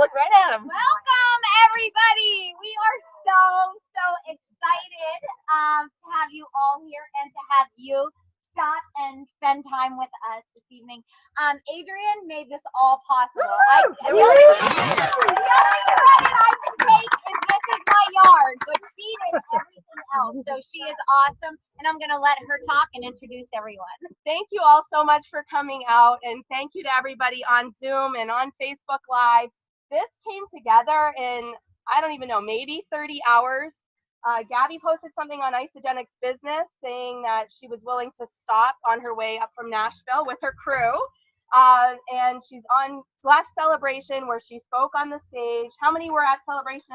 look right at him. Welcome, everybody. We are so excited to have you all here and to have you stop and spend time with us this evening. Adrian made this all possible. The only credit I can take is this is my yard, but she did everything else. So she is awesome, and I'm going to let her talk and introduce everyone. Thank you all so much for coming out, and thank you to everybody on Zoom and on Facebook Live. This came together in, I don't even know, maybe 30 hours. Gabby posted something on Isagenix Business saying that she was willing to stop on her way up from Nashville with her crew. And she's on left Celebration where she spoke on the stage. How many were at Celebration?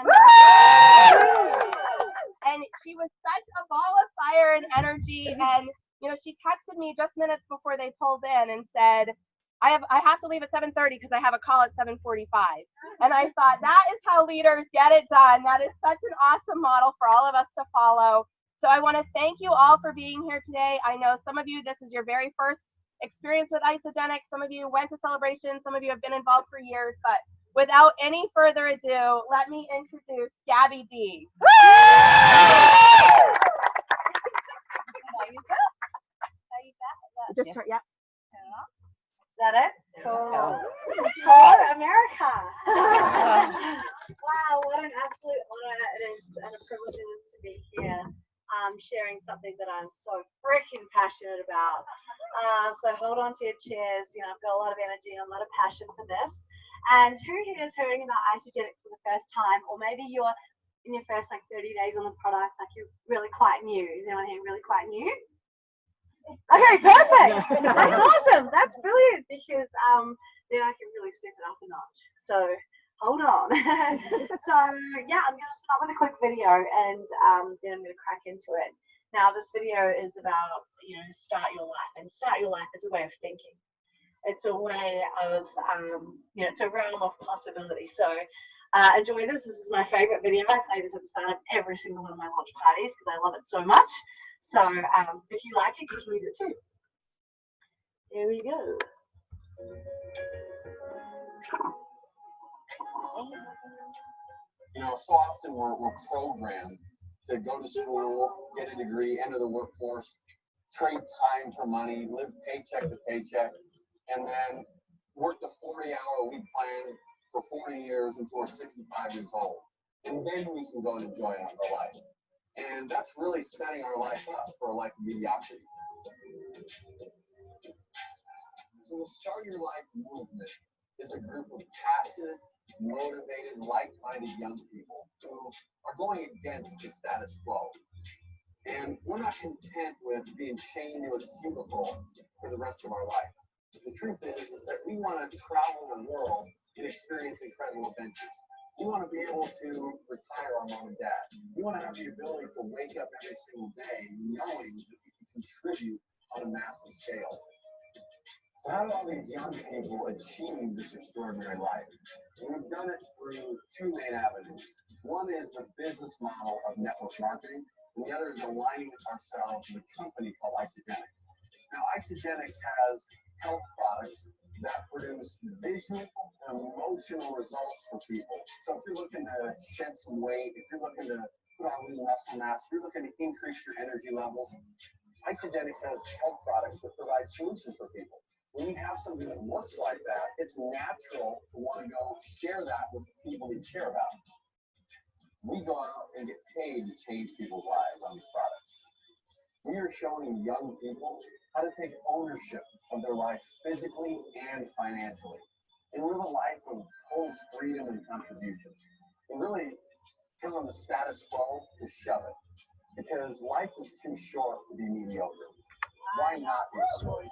And she was such a ball of fire and energy. And, you know, she texted me just minutes before they pulled in and said, I have to leave at 7:30 because I have a call at 7:45. And I thought, that is how leaders get it done. That is such an awesome model for all of us to follow. So I want to thank you all for being here today. I know some of you, this is your very first experience with Isagenix. Some of you went to Celebration. Some of you have been involved for years. But without any further ado, let me introduce Gabby Deane. Yeah. Is that it? Cool. Hello, America. Wow, what an absolute honor it is and a privilege it is to be here, sharing something that I'm so freaking passionate about. So hold on to your chairs. You know, I've got a lot of energy and a lot of passion for this. And who here is hearing about Isagenix for the first time, or maybe you're in your first 30 days on the product, like you're really quite new? Is anyone here really quite new? Okay, perfect. That's awesome. That's brilliant because then I can really step it up a notch. So hold on. So yeah, I'm going to start with a quick video and then I'm going to crack into it. Now this video is about, you know, start your life, and start your life is a way of thinking. It's a way of, you know, it's a realm of possibility. So enjoy this. This is my favorite video. I play this at the start of every single one of my launch parties because I love it so much. So if you like it, you can use it too. Here we go. You know, so often we're programmed to go to school, get a degree, enter the workforce, trade time for money, live paycheck to paycheck, and then work the 40-hour-a-week plan for 40 years until we're 65 years old. And then we can go and enjoy our life. And that's really setting our life up for a life of mediocrity. So the Start Your Life movement is a group of passionate, motivated, like-minded young people who are going against the status quo. And we're not content with being chained to a cubicle for the rest of our life. The truth is that we want to travel the world and experience incredible adventures. We want to be able to retire our mom and dad. We want to have the ability to wake up every single day knowing that we can contribute on a massive scale. So how do all these young people achieve this extraordinary life? And we've done it through two main avenues. One is the business model of network marketing, and the other is aligning ourselves with a company called Isagenix. Now, Isagenix has health products that produce visual and emotional results for people. So if you're looking to shed some weight, if you're looking to put on lean muscle mass, if you're looking to increase your energy levels, Isagenix has health products that provide solutions for people. When you have something that works like that, it's natural to want to go share that with people you care about. We go out and get paid to change people's lives on these products. We are showing young people how to take ownership of their life physically and financially and live a life of total freedom and contribution. And really telling the status quo to shove it, because life is too short to be mediocre. Why not be silly?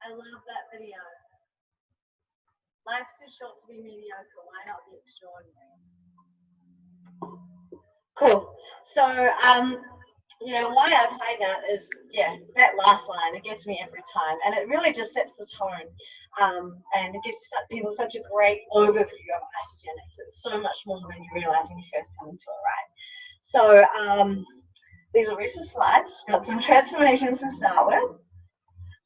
I love that video. Life's too short to be mediocre. Why not be extraordinary? Cool. So, you know, why I play that is, yeah, that last line, it gets me every time. And it really just sets the tone. And it gives people such a great overview of Isagenix. It's so much more than you realize when you first come into it, right? So these are recent slides. Got some transformations to start with.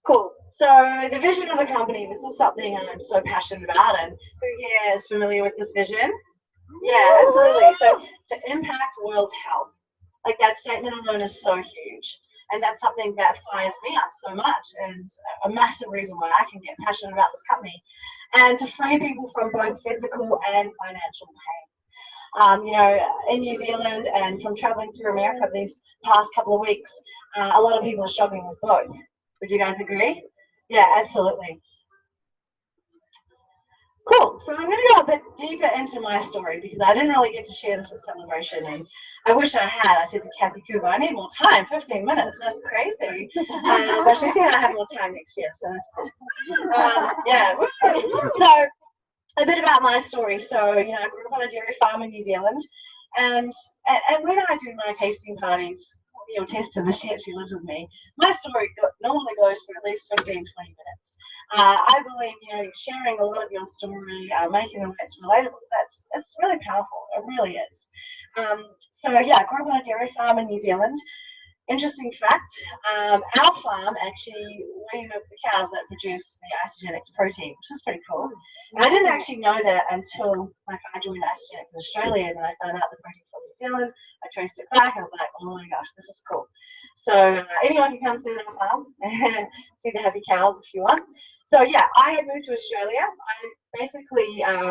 Cool. So the vision of the company, this is something I'm so passionate about, and who here is familiar with this vision? Yeah, absolutely. So to impact world health, like that statement alone is so huge. And that's something that fires me up so much, and a massive reason why I can get passionate about this company. And to free people from both physical and financial pain. You know, in New Zealand and from traveling through America these past couple of weeks, a lot of people are struggling with both. Would you guys agree? Yeah, absolutely. Cool. So I'm going to go a bit deeper into my story because I didn't really get to share this at Celebration, and I wish I had. I said to Kathy Cooper, I need more time, 15 minutes. That's crazy. But she said I have more time next year, so that's cool. Yeah. So a bit about my story. So, you know, I grew up on a dairy farm in New Zealand, and when I do my tasting parties, you know, Tessa, she actually lives with me. My story normally goes for at least 15, 20 minutes. I believe, you know, sharing a lot of your story, making them it's relatable, it's really powerful. It really is. So yeah, I grew up on a dairy farm in New Zealand. Interesting fact, our farm actually, we milk the cows that produce the Isagenix protein, which is pretty cool. And I didn't actually know that until I joined Isagenix in Australia, and I found out the protein's from New Zealand. I traced it back, and I was like, oh my gosh, this is cool. So anyone can come see our farm, see the happy cows if you want. So yeah, I had moved to Australia.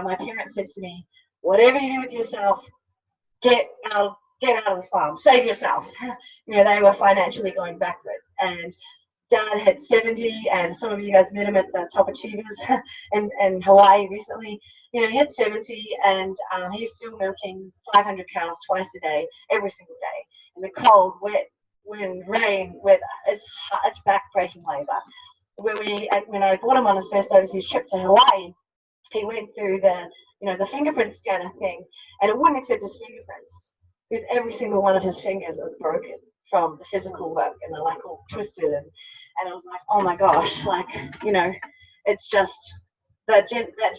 My parents said to me, whatever you do with yourself, get out of the farm, save yourself. You know, they were financially going backward, and Dad hit 70, and some of you guys met him at the Top Achievers in Hawaii recently. You know, he hit 70, and he's still milking 500 cows twice a day, every single day, in the cold, wet, wind, rain, weather. It's back-breaking labor. When I brought him on his first overseas trip to Hawaii, he went through the fingerprint scanner thing, and it wouldn't accept his fingerprints because every single one of his fingers is broken from the physical work, and they're like all twisted, and I was like, oh my gosh, like, you know, it's just that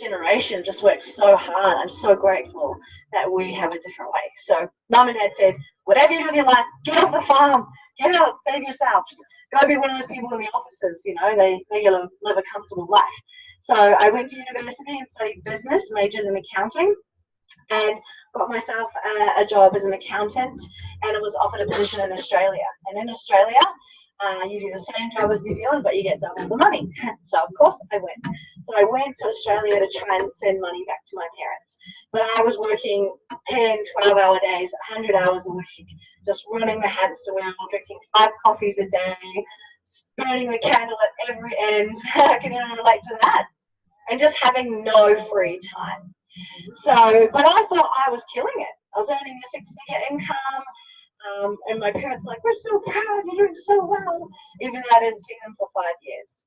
generation just worked so hard. I'm so grateful that we have a different way. So Mum and Dad said, whatever you do with your life, get off the farm, get out, save yourselves, go be one of those people in the offices, you know, they live a comfortable life. So I went to university and studied business, majored in accounting, and got myself a job as an accountant, and I was offered a position in Australia. And in Australia, you do the same job as New Zealand, but you get double the money. So of course I went. So I went to Australia to try and send money back to my parents. But I was working 10, 12-hour days, 100 hours a week, just running the hamster wheel, drinking 5 coffees a day, burning the candle at every end. Can anyone relate to that? And just having no free time. So, but I thought I was killing it. I was earning a 6-figure income, and my parents were like, we're so proud, you're doing so well, even though I didn't see them for 5 years.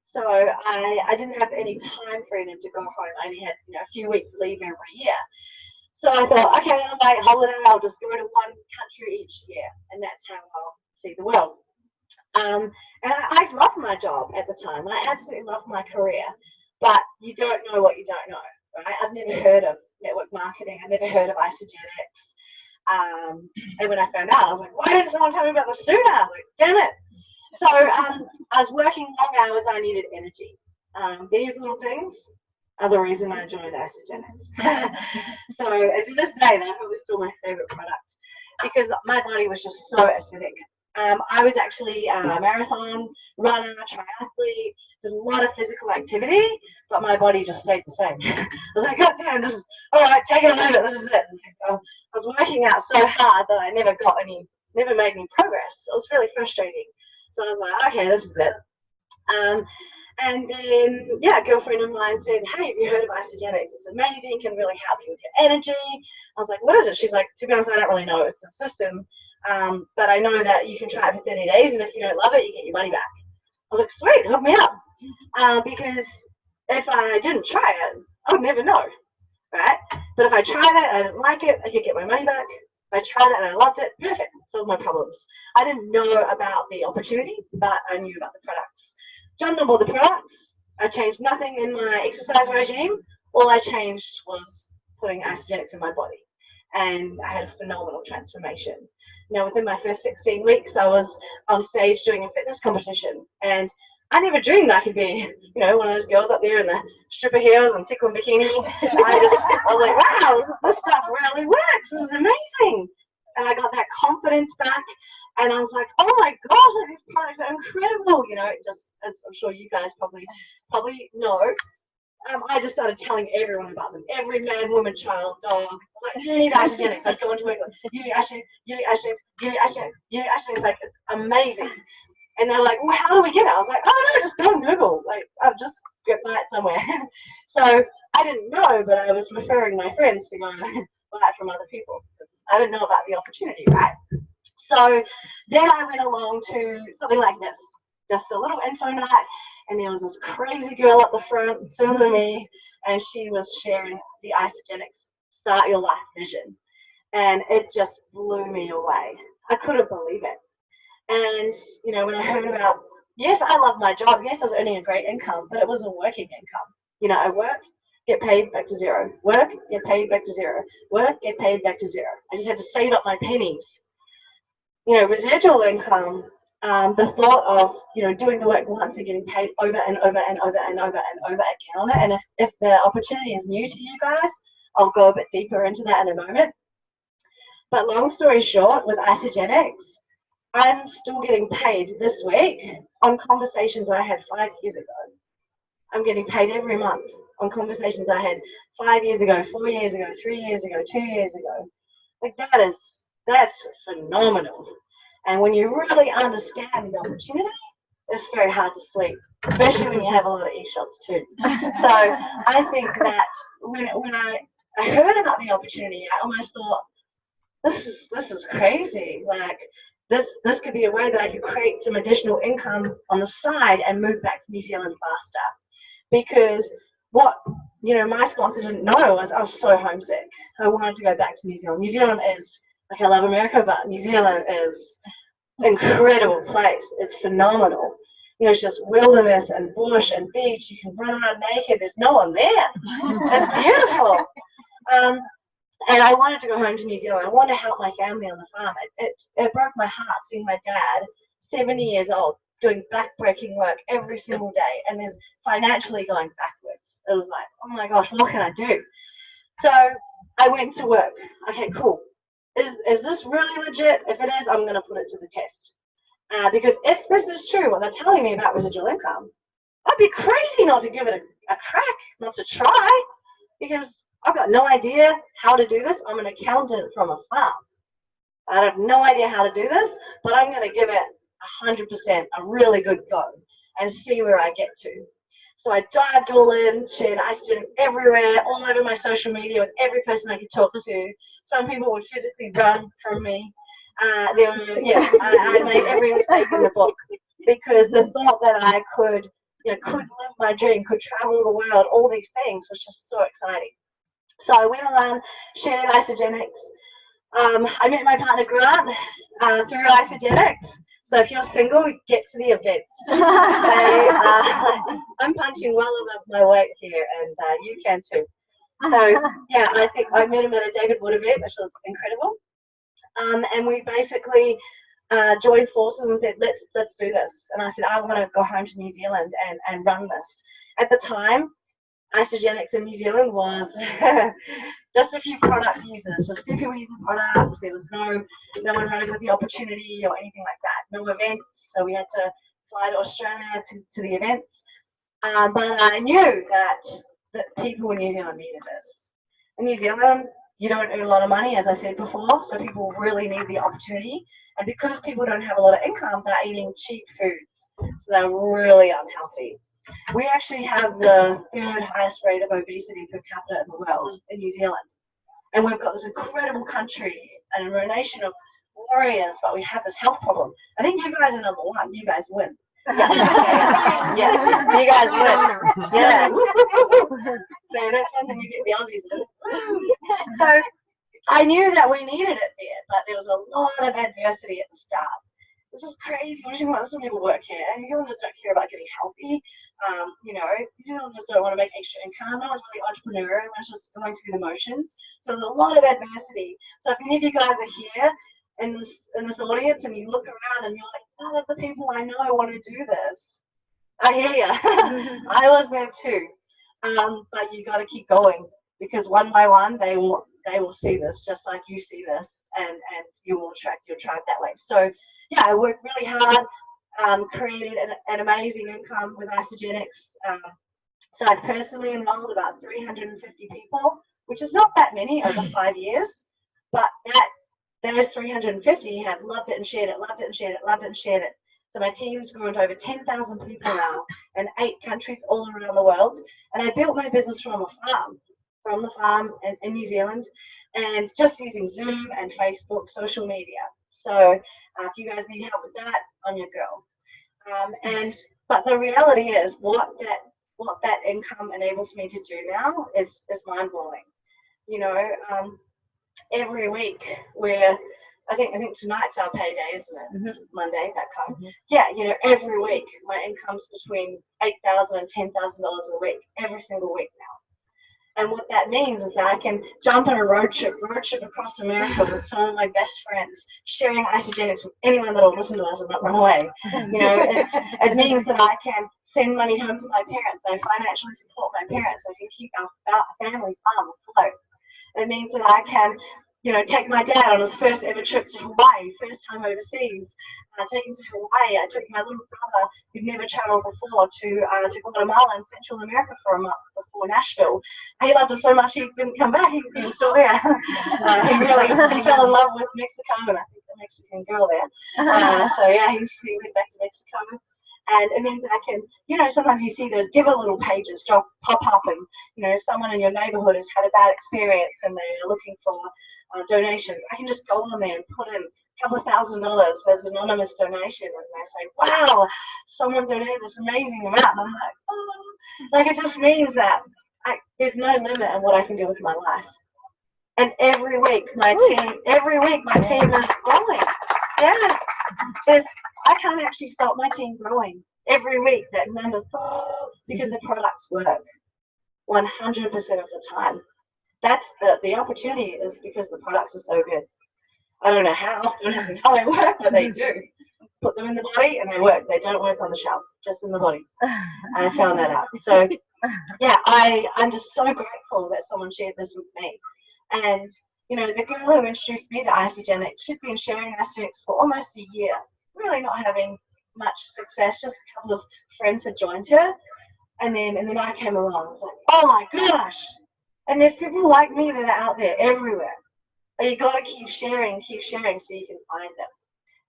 So I didn't have any time freedom to go home. I only had a few weeks leave every year. So I thought, okay, on my holiday, I'll just go to one country each year, and that's how I'll see the world. And I loved my job at the time. I absolutely loved my career, but you don't know what you don't know. Right? I've never heard of network marketing. I never heard of Isagenix. And when I found out, I was like, why didn't someone tell me about this sooner? Like, damn it. So I was working long hours. I needed energy. These little things are the reason I joined Isagenix. So to this day, they're probably still my favorite product because my body was just so acidic. I was actually a marathon runner, triathlete, did a lot of physical activity, but my body just stayed the same. I was like, God damn, this is, all right, take it over, this is it. I was working out so hard that I never made any progress. It was really frustrating. So I was like, okay, this is it. And then, a girlfriend of mine said, hey, have you heard of Isagenix? It's amazing, can really help you with your energy. I was like, what is it? She's like, to be honest, I don't really know. It's a system. But I know that you can try it for 30 days, and if you don't love it, you get your money back. I was like, sweet, hook me up. Because if I didn't try it, I would never know, right? But if I tried it and I didn't like it, I could get my money back. If I tried it and I loved it, perfect, solved my problems. I didn't know about the opportunity, but I knew about the products. Jumped on board the products. I changed nothing in my exercise regime. All I changed was putting Isagenix in my body. and I had a phenomenal transformation. Now, within my first 16 weeks, I was on stage doing a fitness competition, and I never dreamed I could be, one of those girls up there in the stripper heels and sequin bikini. I was like, wow, this stuff really works. This is amazing. And I got that confidence back, and I was like, oh my gosh, these products are incredible. Just as I'm sure you guys probably know. I just started telling everyone about them. Every man, woman, child, dog. I was like, you need Isagenix. I'd go into work like, you need Isagenix, you need Isagenix, you need Isagenix, you need Isagenix. Like, it's amazing. And they're like, well, how do we get it? I was like, oh no, just go on Google. Like, I'll just get buy it somewhere. So I didn't know, but I was referring my friends to go and buy it from other people. I didn't know about the opportunity, right? So then I went along to something like this, just a little info night. And there was this crazy girl at the front, similar to me, and she was sharing the Isagenix Start Your Life vision. And it just blew me away. I couldn't believe it. And, when I heard about, yes, I love my job. Yes, I was earning a great income, but it was a working income. I work, get paid, back to zero. Work, get paid, back to zero. Work, get paid, back to zero. I just had to save up my pennies. Residual income, the thought of, doing the work once and getting paid over and over and over and over and over again on it. And if the opportunity is new to you guys, I'll go a bit deeper into that in a moment. But long story short, with Isagenix, I'm still getting paid this week on conversations I had 5 years ago. I'm getting paid every month on conversations I had 5 years ago, 4 years ago, 3 years ago, 2 years ago. Like, that's phenomenal. And when you really understand the opportunity, it's very hard to sleep, especially when you have a lot of e-shots too. So I think that when I heard about the opportunity, I almost thought, this is crazy. Like, this could be a way that I could create some additional income on the side and move back to New Zealand faster. Because what my sponsor didn't know was I was so homesick. I wanted to go back to New Zealand. New Zealand is, like, I love America, but New Zealand is an incredible place. It's phenomenal. It's just wilderness and bush and beach. You can run around naked. There's no one there. It's beautiful. And I wanted to go home to New Zealand. I wanted to help my family on the farm. It broke my heart seeing my dad, 70 years old, doing back-breaking work every single day and is financially going backwards. It was like, oh my gosh, what can I do? So I went to work. Okay, cool. Is this really legit? If it is, I'm going to put it to the test. Because if this is true, what they're telling me about residual income, I'd be crazy not to give it a crack, not to try, because I've got no idea how to do this. I'm an accountant from a farm. I have no idea how to do this, but I'm going to give it 100%, a really good go, and see where I get to. So I dived all in, shared Isagenix everywhere, all over my social media with every person I could talk to. Some people would physically run from me. I made every mistake in the book because the thought that I could live my dream, could travel the world, all these things was just so exciting. So I went around, shared Isagenix. I met my partner Grant through Isagenix. So if you're single, get to the events. I'm punching well above my weight here, and you can too. So yeah, I think I met him at a David Wood event, which was incredible. And we basically joined forces and said, let's do this. And I said, I want to go home to New Zealand and run this. At the time, Isagenix in New Zealand was just a few product users, just a few people using products. There was no one running with the opportunity or anything like that. No events, so we had to fly to Australia to the events. But I knew that people in New Zealand needed this. In New Zealand, you don't earn a lot of money, as I said before, so people really need the opportunity. And because people don't have a lot of income, they're eating cheap foods, so they're really unhealthy. We actually have the third highest rate of obesity per capita in the world in New Zealand. And we've got this incredible country and we're a nation of warriors, but we have this health problem. I think you guys are number one. You guys win. Yeah, you guys win. Yeah. So that's one thing you get the Aussies in. So I knew that we needed it there, but there was a lot of adversity at the start. this is crazy. What do you want? That's when people work here. And New Zealanders don't care about getting healthy. You know, New Zealanders don't want to make extra income. No one's really entrepreneurial. Everyone's just going through the motions. So there's a lot of adversity. So if any of you guys are here in this audience and you look around and you're like, none of the people I know want to do this, I hear you. I was there too. But you got to keep going, because one by one they will see this, just like you see this, and you will attract your tribe that way. So yeah, I worked really hard, created an amazing income with Isagenix. So I personally enrolled about 350 people, which is not that many over 5 years, but those 350 have loved it and shared it, loved it and shared it, loved it and shared it. So my team's grown to over 10,000 people now in 8 countries all around the world. And I built my business from the farm in New Zealand, and just using Zoom and Facebook, social media. So if you guys need help with that, I'm your girl. But the reality is, what that income enables me to do now is mind blowing. You know, every week I think tonight's our payday, isn't it? Mm-hmm. Monday back home. Mm-hmm. Yeah, you know, every week my income's between $8,000 and $10,000 a week, every single week now. And what that means is that I can jump on a road trip across America with some of my best friends, sharing Isagenix with anyone that will listen to us and not run away. You know, it means that I can send money home to my parents. I financially support my parents. I can keep our family farm afloat. It means that I can, you know, take my dad on his first ever trip to Hawaii, first time overseas. Take him to Hawaii. I took my little brother, who'd never traveled before, to Guatemala in Central America for a month before Nashville. He loved it so much he didn't come back. He was still there. He fell in love with Mexico, and I think the Mexican girl there. So yeah, he went back to Mexico. And it means that I can, you know, sometimes you see those give a little pages pop up, and you know, someone in your neighborhood has had a bad experience and they're looking for donations. I can just go on there and put in a couple of $1,000 as anonymous donation, and they say, wow, someone donated this amazing amount. And I'm like, oh, like, it just means that there's no limit in what I can do with my life. And every week my team is growing. Yeah, I can't actually stop my team growing. Every week that number's because the products work 100% of the time. That's the opportunity, is because the products are so good. I don't know how, don't ask me how they work, but they do. Put them in the body and they work. They don't work on the shelf, just in the body. I found that out. So yeah, I'm just so grateful that someone shared this with me. And you know, the girl who introduced me to Isagenix, she'd been sharing Isagenix for almost a year, really not having much success. Just a couple of friends had joined her, and then I came along. I was like, oh my gosh! And there's people like me that are out there everywhere. And you gotta keep sharing so you can find them.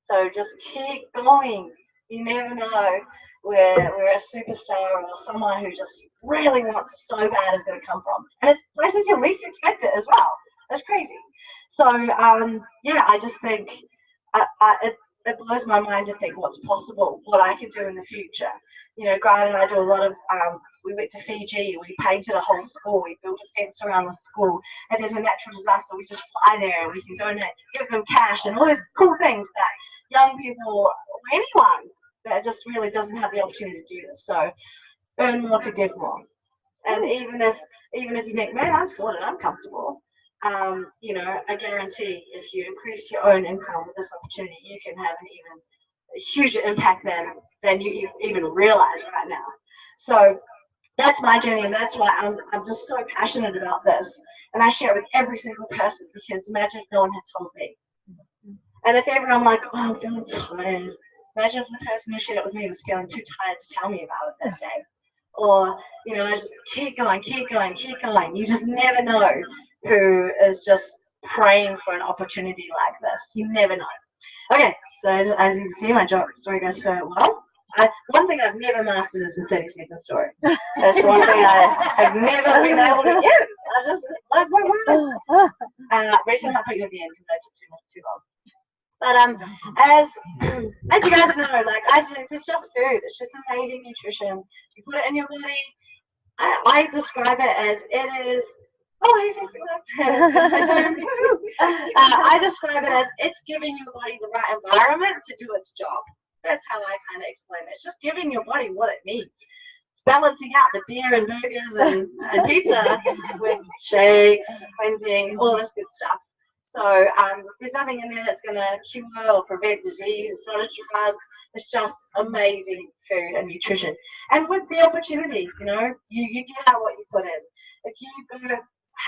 So just keep going. You never know where a superstar or someone who just really wants it so bad is going to come from. And it's places you least expect it as well. That's crazy. So yeah, I just think it blows my mind to think what's possible, what I could do in the future. You know, Grant and I do a lot of, we went to Fiji, we painted a whole school, we built a fence around the school, and there's a natural disaster, we just fly there and we can donate, give them cash and all those cool things that young people, or anyone that just really doesn't have the opportunity to do this. So earn more to give more. And even if you think, man, I'm sorted, I'm comfortable, you know, I guarantee if you increase your own income with this opportunity, you can have a huge impact than you even realize right now. So that's my journey, and that's why I'm just so passionate about this. And I share it with every single person, because imagine if no one had told me. And if everyone like, oh, I'm feeling tired. Imagine if the person who shared it with me was feeling too tired to tell me about it that day. Or, you know, I just keep going. You just never know who is just praying for an opportunity like this. You never know. Okay, so as you can see, my story goes very well. One thing I've never mastered is the 30-second story. That's one thing I have never been able to get. I just like my word. Recently I'll put you at the end because I took too long. But as you guys know, like Isagenix, it's just food. It's just amazing nutrition. You put it in your body. I describe it as it is. Oh, hey, Facebook. I describe it as it's giving your body the right environment to do its job. That's how I kind of explain it. It's just giving your body what it needs. It's balancing out the beer and burgers and pizza with shakes, cleansing, all this good stuff. So there's nothing in there that's going to cure or prevent disease. It's not a drug. It's just amazing food and nutrition. And with the opportunity, you know, you get out what you put in. If you go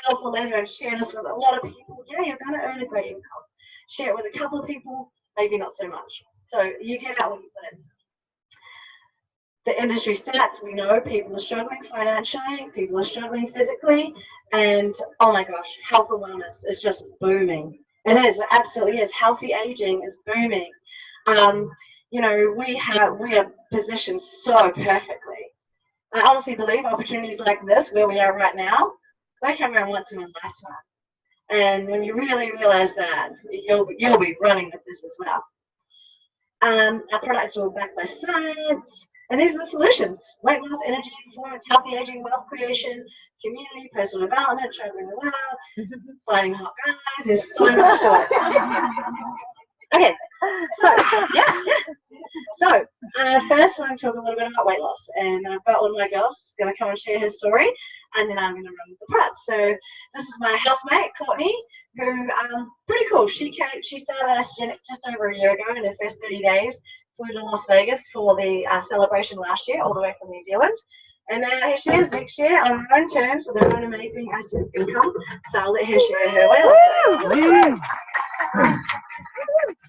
hell for leather and share this with a lot of people, yeah, you're going to earn a great income. Share it with a couple of people, maybe not so much. So you get out what you put in. The industry stats, we know people are struggling financially, people are struggling physically, and oh my gosh, health and wellness is just booming. It is, it absolutely is. Healthy aging is booming. You know, we are positioned so perfectly. I honestly believe opportunities like this, where we are right now, they come around once in a lifetime. And when you really realize that, you'll be running with this as well. Our products are all backed by science, and these are the solutions: weight loss, energy, performance, healthy aging, wealth creation, community, personal development, traveling the world, finding hot guys. There's so much to it. Okay, so So first, I'm going to talk a little bit about weight loss, and I've got one of my girls going to come and share her story, and then I'm going to run with the product. So this is my housemate, Courtney, who pretty cool. She started Isagenix just over a year ago in her first 30 days. Flew to Las Vegas for the celebration last year, all the way from New Zealand. And now here she is next year on her own terms with her own amazing Isagenix income. So I'll let her share her weight loss story.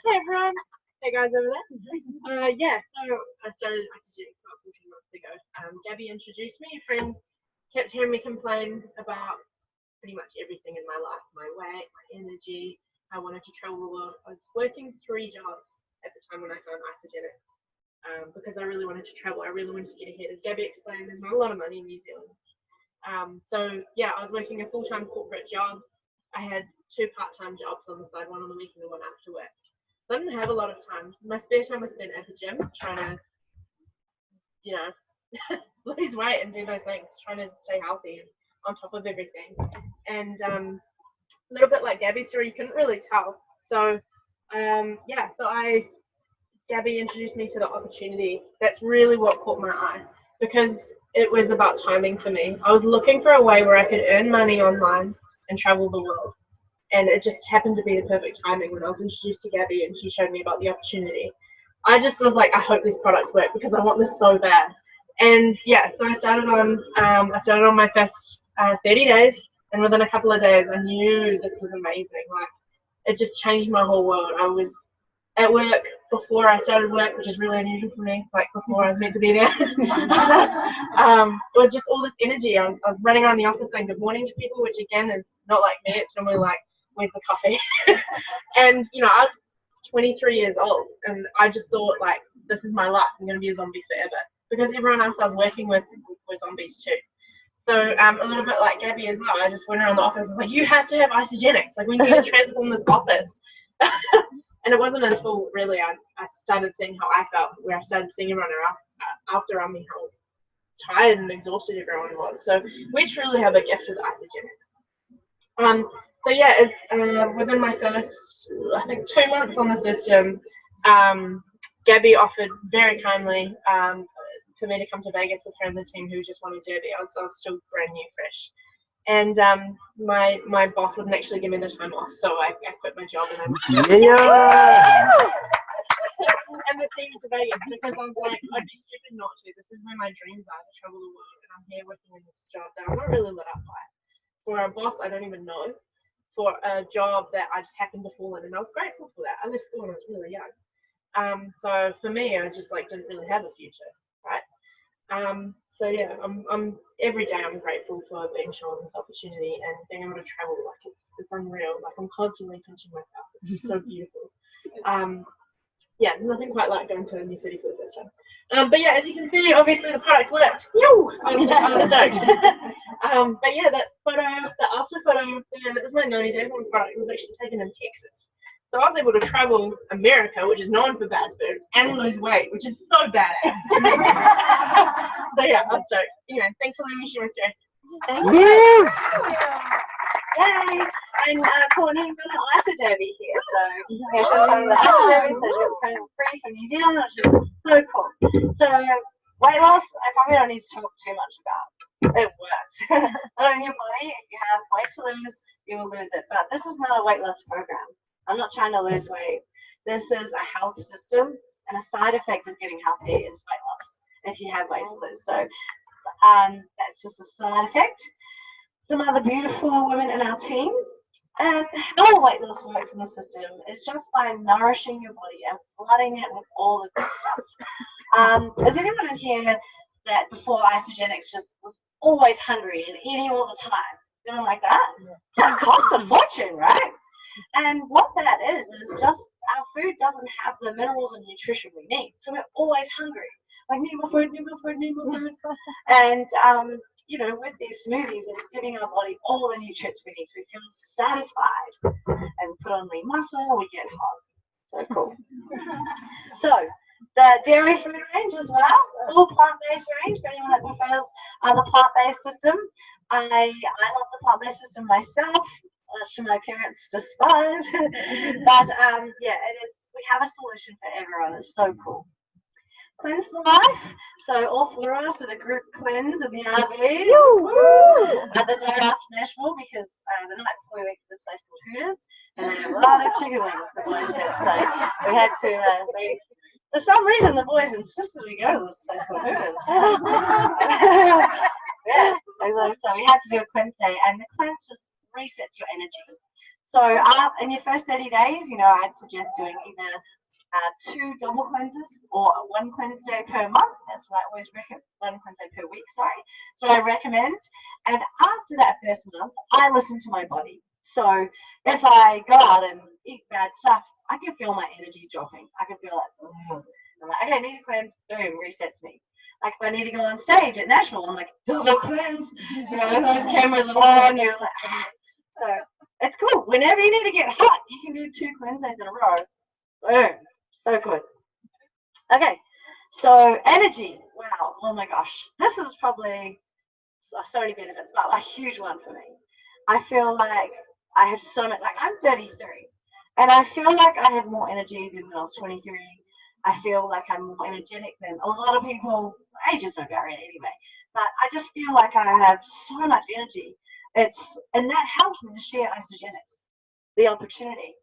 Hey everyone. Hey guys over there. Yeah, so I started Isagenix about 14 months ago. Gabby introduced me. A friend kept hearing me complain about pretty much everything in my life: my weight, my energy. I wanted to travel the world. I was working 3 jobs at the time when I found Isagenix, because I really wanted to travel. I really wanted to get ahead. As Gabby explained, there's not a lot of money in New Zealand. So yeah, I was working a full-time corporate job. I had 2 part-time jobs on the side, one on the weekend and one after work. So I didn't have a lot of time. My spare time was spent at the gym trying to, you know, lose weight and do those things, trying to stay healthy and on top of everything. And a little bit like Gabby's story, you couldn't really tell. So yeah, so Gabby introduced me to the opportunity. That's really what caught my eye, because it was about timing for me. I was looking for a way where I could earn money online and travel the world. And it just happened to be the perfect timing when I was introduced to Gabby and she showed me about the opportunity. I just was like, I hope these products work because I want this so bad. And yeah, so I started on my first 30 days, and within a couple of days, I knew this was amazing. Like, it just changed my whole world. I was at work before I started work, which is really unusual for me, like before I was meant to be there. With just all this energy, I was running around the office saying good morning to people, which again is not like me. It's normally like, where's the coffee? And you know, I was 23 years old, and I just thought, like, this is my life. I'm going to be a zombie forever, because everyone else I was working with were zombies too. So a little bit like Gabby as well, I just went around the office and was like, you have to have Isagenix. Like, we need to transform this office. And it wasn't until really I started seeing how I felt, where I started seeing everyone else around me, how tired and exhausted everyone was. So we truly have a gift with Isagenix. So yeah, it's, within my first, I think, 2 months on the system, Gabby offered very kindly for me to come to Vegas with her and the team who just wanted Gabby. I was still brand new, fresh. And my boss wouldn't actually give me the time off, so I quit my job and I and the team to Vegas, because I was like, I'd be stupid not to. This is where my dreams are, to travel the world, and I'm here working in this job that I'm not really lit up by. For a boss I don't even know, for a job that I just happened to fall in, and I was grateful for that. I left school when I was really young. So for me, I just didn't really have a future, right? So yeah, I'm every day I'm grateful for being shown this opportunity and being able to travel. Like, it's unreal. Like, I'm constantly pinching myself. It's just so beautiful. Yeah, there's nothing quite like going to a new city for the first time. But yeah, as you can see, obviously the products worked. I'm stoked. But yeah, that photo, the after photo, this is my 90 days on the product. It was actually taken in Texas. So I was able to travel America, which is known for bad food, and lose weight, which is so badass. So yeah, I'm stoked. Anyway, thanks for letting me share my story. Thank you. Yay! and Courtney got an Isagenix here, so yeah, she's one of the Isagenix, so she's kind of free from New Zealand, which is so cool. So weight loss, I probably don't need to talk too much about. It works. Not in your body. If you have weight to lose, you will lose it. But this is not a weight loss program. I'm not trying to lose weight. This is a health system, and a side effect of getting healthy is weight loss if you have weight to lose. So that's just a side effect. Some other beautiful women in our team. And how weight loss works in the system is just by nourishing your body and flooding it with all the good stuff. Is anyone in here that before Isagenix just was always hungry and eating all the time? Anyone like that? That costs a fortune, right? And what that is just our food doesn't have the minerals and nutrition we need. So we're always hungry. Like, need more food, need more food, need more food. And, you know, with these smoothies, it's giving our body all the nutrients we need to feel satisfied and put on lean muscle, we get hot. So cool. So, the dairy food range as well, all plant-based range, for anyone that prefers the plant-based system. I love the plant-based system myself, which my parents despise. But, yeah, it is. We have a solution for everyone. It's so cool. Cleanse for life. So all 4 of us did a group cleanse in the RV. The day after Nashville, because the night before we went to this place called Hooters, and they had a lot of chicken wings, the boys did. So we had to, for some reason the boys insisted we go to this place called Hooters. Yeah, so we had to do a cleanse day, and the cleanse just resets your energy. So in your first 30 days, you know, I'd suggest doing either 2 double cleanses or 1 cleanse day per month. That's what I always recommend. 1 cleanse day per week, sorry. So I recommend. And after that first month, I listen to my body. So if I go out and eat bad stuff, I can feel my energy dropping. I can feel like, I'm like, okay, I need a cleanse. Boom, resets me. Like if I need to go on stage at Nashville, I'm like, double cleanse. You know, those cameras are on. You're like, ah. So it's cool. Whenever you need to get hot, you can do 2 cleanse days in a row. Boom. So good. Okay, so energy. Wow, oh my gosh. This is probably so many benefits, but a huge one for me. I feel like I have so much, like I'm 33, and I feel like I have more energy than when I was 23. I feel like I'm more energetic than a lot of people. Ages don't vary anyway, but I just feel like I have so much energy. And that helps me to share Isagenix, the opportunity.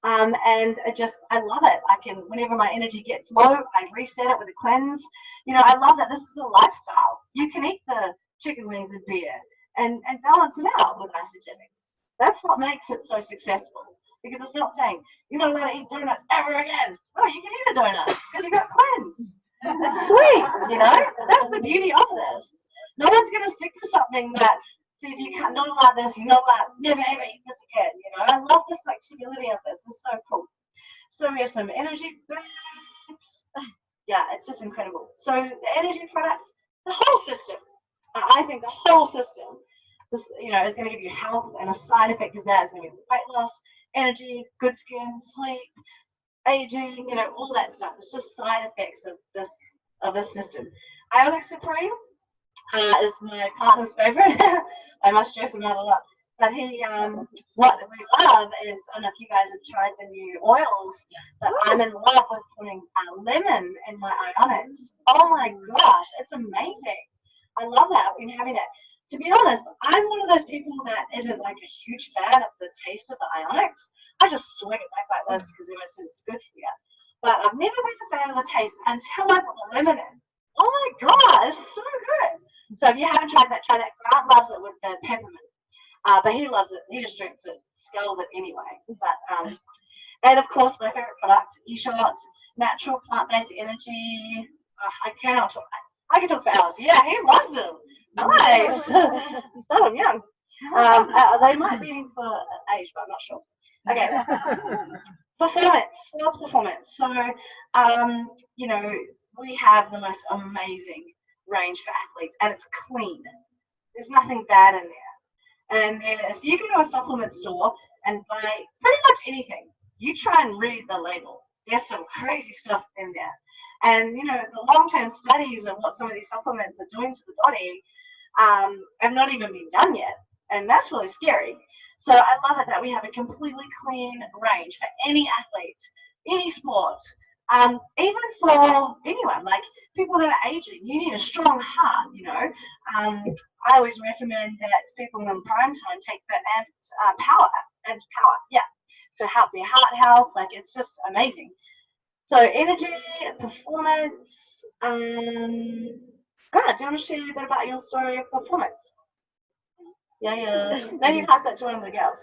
And I love it. I can, whenever my energy gets low, I reset it with a cleanse. You know, I love that this is a lifestyle. You can eat the chicken wings and beer and balance it out with Isagenix. That's what makes it so successful. Because it's not saying, you're not allowed to eat donuts ever again. No, you can eat a donut because you got cleanse. It's sweet, you know? That's the beauty of this. No one's going to stick to something that says you can't, not allowed this, you're not allowed, never ever eat this again, you know. I love the flexibility of this. It's so cool. So we have some energy products. Yeah, it's just incredible. So the energy products, the whole system. I think the whole system, this, you know, is going to give you health, and a side effect is that it's going to give you weight loss, energy, good skin, sleep, aging, you know, all that stuff. It's just side effects of this system. Ionic Supreme is my partner's favorite. I must stress him out a lot. But he, what we love is, I don't know if you guys have tried the new oils, but I'm in love with putting lemon in my Ionics. Oh my gosh, it's amazing. I love that. I've been having it. To be honest, I'm one of those people that isn't like a huge fan of the taste of the Ionics. I just swig it back like this because everyone says it's good for you. But I've never been a fan of the taste until I put the lemon in. Oh my god, it's so good. So if you haven't tried that, try that. Grant loves it with the peppermint. But he loves it. He just drinks it, sculls it anyway. But and of course my favorite product, eShot, natural plant-based energy. I cannot talk. I can talk for hours. Yeah, he loves them. Nice. So young. They might be for age, but I'm not sure. Okay. Performance, sports performance. So, you know, we have the most amazing range for athletes, and it's clean. There's nothing bad in there. And then if you go to a supplement store and buy pretty much anything, you try and read the label. There's some crazy stuff in there. And, you know, the long-term studies of what some of these supplements are doing to the body have not even been done yet. And that's really scary. So I love it that we have a completely clean range for any athlete, any sport, even for anyone, like people that are aging. You need a strong heart, you know. I always recommend that people in prime time take the power, yeah, to help their heart health. Like, it's just amazing. So energy, performance. Grant, do you want to share a bit about your story of performance? Yeah. Maybe pass that to one of the girls.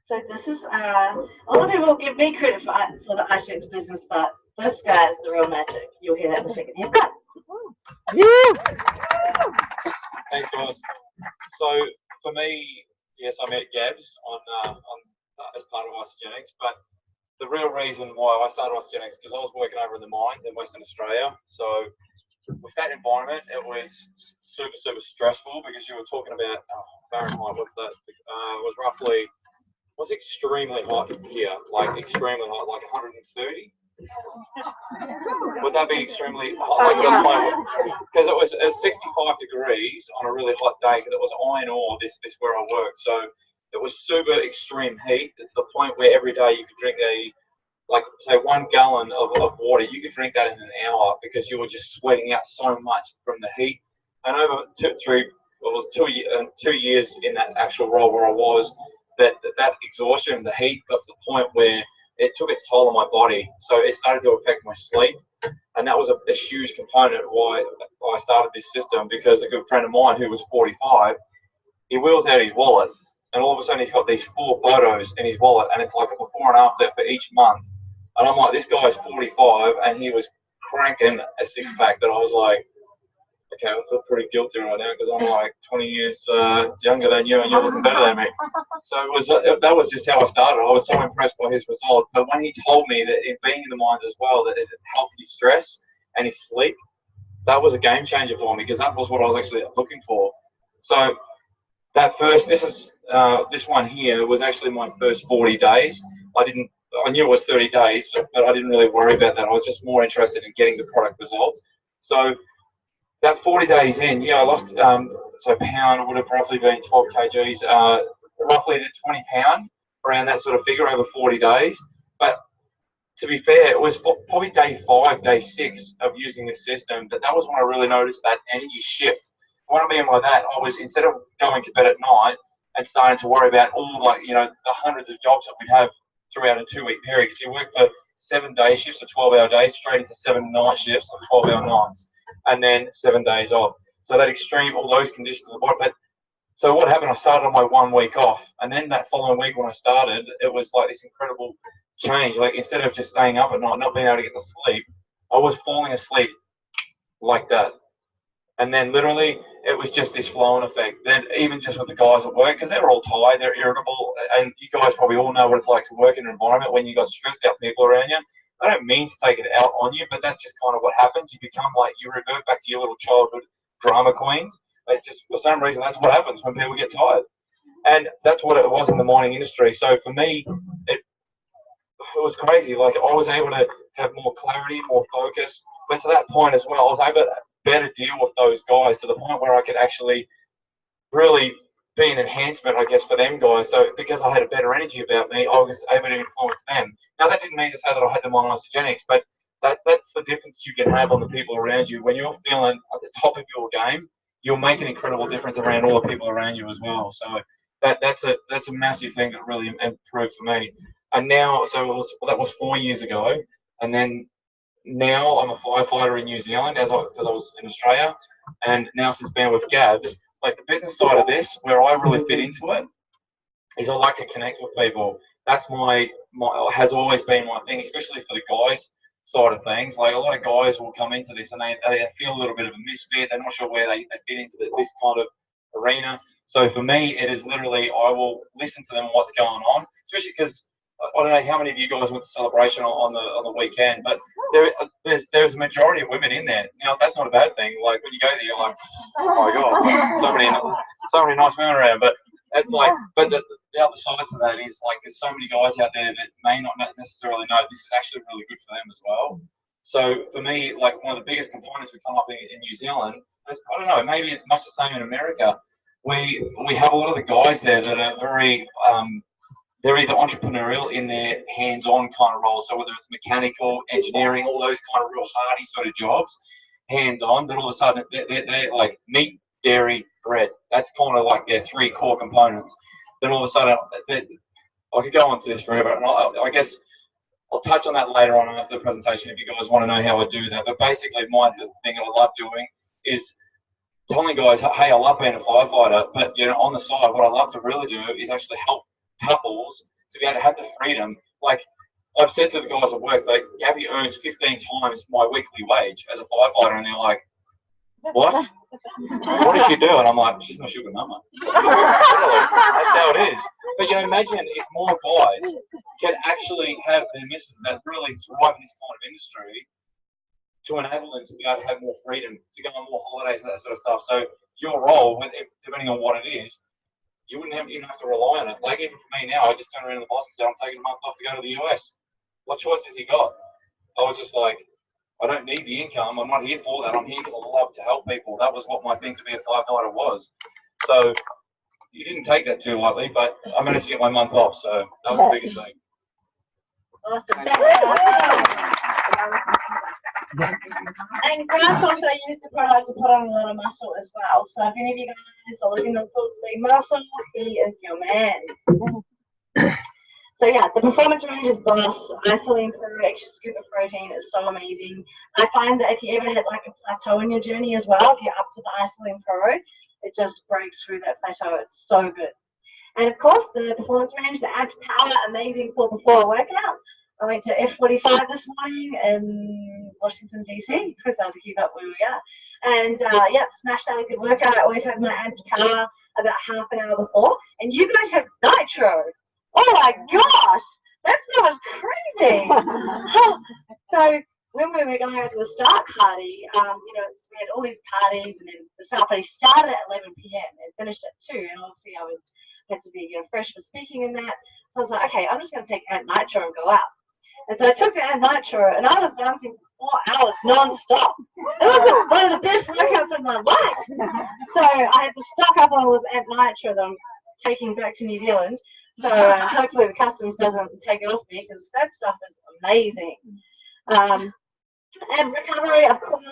So this is, a lot of people will give me credit for the Isagenix business, but this guy is the real magic. You'll hear that in a second. Here's Grant. Thanks, guys. So for me, yes, I met Gabs on as part of Isagenix, but the real reason why I started Isagenix because I was working over in the mines in Western Australia. So with that environment, it was super stressful because you were talking about Fahrenheit. What's that? It was roughly. Was extremely hot here, like extremely hot, like 130. Would that be extremely hot? Because it was 65 degrees on a really hot day because it was iron ore, this where I worked. So it was super extreme heat. It's the point where every day you could drink say 1 gallon of water. You could drink that in an hour because you were just sweating out so much from the heat. And over 2 years in that actual role where I was, that exhaustion, the heat got to the point where it took its toll on my body. So it started to affect my sleep. And that was a huge component of why I started this system, because a good friend of mine who was 45, he wheels out his wallet and all of a sudden he's got these 4 photos in his wallet and it's like a before and after for each month. And I'm like, this guy's 45 and he was cranking a 6-pack that I was like, okay, I feel pretty guilty right now because I'm like 20 years younger than you and you're looking better than me. So that was just how I started. I was so impressed by his result. But when he told me that it being in the mines as well, that it helped his stress and his sleep, that was a game changer for me because that was what I was actually looking for. So this one here was actually my first 40 days. I knew it was 30 days, but I didn't really worry about that. I was just more interested in getting the product results. So that 40 days in, I lost, so pound would have roughly been 12 kgs, roughly to 20 pound, around that sort of figure over 40 days. But to be fair, it was probably day 5, day 6 of using this system, that was when I really noticed that energy shift. What I mean by that, I was, instead of going to bed at night and starting to worry about all the hundreds of jobs that we'd have throughout a 2-week period, because you work for 7-day shifts of 12-hour days, straight into 7 night shifts of 12-hour nights, and then 7 days off. So that extreme, all those conditions of the body. But so what happened, I started on my 1 week off, and then that following week when I started, it was like this incredible change. Like, instead of just staying up at night, not being able to get to sleep, I was falling asleep like that. And then literally, it was just this flow-on effect. Then even just with the guys at work, because they're all tired, they're irritable, and you guys probably all know what it's like to work in an environment when you've got stressed out people around you. I don't mean to take it out on you, but that's just kind of what happens. You become like, you revert back to your little childhood drama queens. Like, just for some reason, that's what happens when people get tired. And that's what it was in the mining industry. So for me, it was crazy. Like, I was able to have more clarity, more focus. But to that point as well, I was able to better deal with those guys to the point where I could actually really be an enhancement, I guess, for them guys. So because I had a better energy about me, I was able to influence them. Now, that didn't mean to say that I had them on Isagenix, but that's the difference you can have on the people around you. When you're feeling at the top of your game, you'll make an incredible difference around all the people around you as well. So that's a massive thing that really improved for me. And now, that was 4 years ago, and then now I'm a firefighter in New Zealand because I was in Australia, and now since being with Gabs, like the business side of this, where I really fit into it, is I like to connect with people. That's has always been my thing, especially for the guys side of things. Like, a lot of guys will come into this and they feel a little bit of a misfit. They're not sure where they fit into this kind of arena. So for me, it is literally, I will listen to them, what's going on, especially because I don't know how many of you guys went to celebration on the weekend, but there's a majority of women in there. Now, that's not a bad thing. Like, when you go there, you're like, oh my god, so many nice women around. But it's like, but the other side to that is, like, there's so many guys out there that may not necessarily know this is actually really good for them as well. So for me, like, one of the biggest components we come up in New Zealand, I don't know, maybe it's much the same in America. we have a lot of the guys there that are very they're either entrepreneurial in their hands-on kind of roles, so whether it's mechanical, engineering, all those kind of real hardy sort of jobs, hands-on, then all of a sudden they're like meat, dairy, bread. That's kind of like their three core components. Then all of a sudden, I could go on to this forever, and I guess I'll touch on that later on after the presentation if you guys want to know how I do that. But basically, my thing that I love doing is telling guys, hey, I love being a firefighter, but on the side, what I love to really do is actually help couples to be able to have the freedom. Like I've said to the guys at work, like Gabby earns 15 times my weekly wage as a firefighter, and they're like, what? What does she do? And I'm like, she's my sugar mama. That's how it is. But imagine if more guys can actually have their misses that really thrive in this kind of industry to enable them to be able to have more freedom, to go on more holidays and that sort of stuff. So your role, depending on what it is, you wouldn't even have to rely on it. Like even for me now, I just turned around to the boss and said, I'm taking a month off to go to the US. What choice has he got? I was just like, I don't need the income. I'm not here for that. I'm here because I love to help people. That was what my thing to be a firefighter was. So you didn't take that too lightly, but I managed to get my month off. So that was the biggest thing. Awesome. And Grant's also used the product to put on a lot of muscle as well. So if any of you guys are looking to lean muscle, he is your man. So yeah, the performance range is boss. Isolene Pro extra scoop of protein is so amazing. I find that if you ever hit like a plateau in your journey as well, if you're up to the Isolene Pro, it just breaks through that plateau. It's so good. And of course, the performance range, the amped power, amazing for before a workout. I went to F45 this morning in Washington, D.C. because I had to keep up where we are. And yeah, smashed out a good workout. I always have my amped power about half an hour before. And you guys have nitro. Oh my gosh, that stuff was crazy. So when we were going out to the start party, we had all these parties, and then the start party started at 11 p.m. and finished at 2. And obviously I had to be fresh for speaking in that. So I was like, okay, I'm just going to take Amp Nitro and go out. And so I took the Amp Nitro, and I was dancing for 4 hours non-stop. It was one of the best workouts of my life. So I had to stock up on all this Amp Nitro that I'm taking back to New Zealand. So hopefully the customs doesn't take it off me, because that stuff is amazing. And recovery, of course,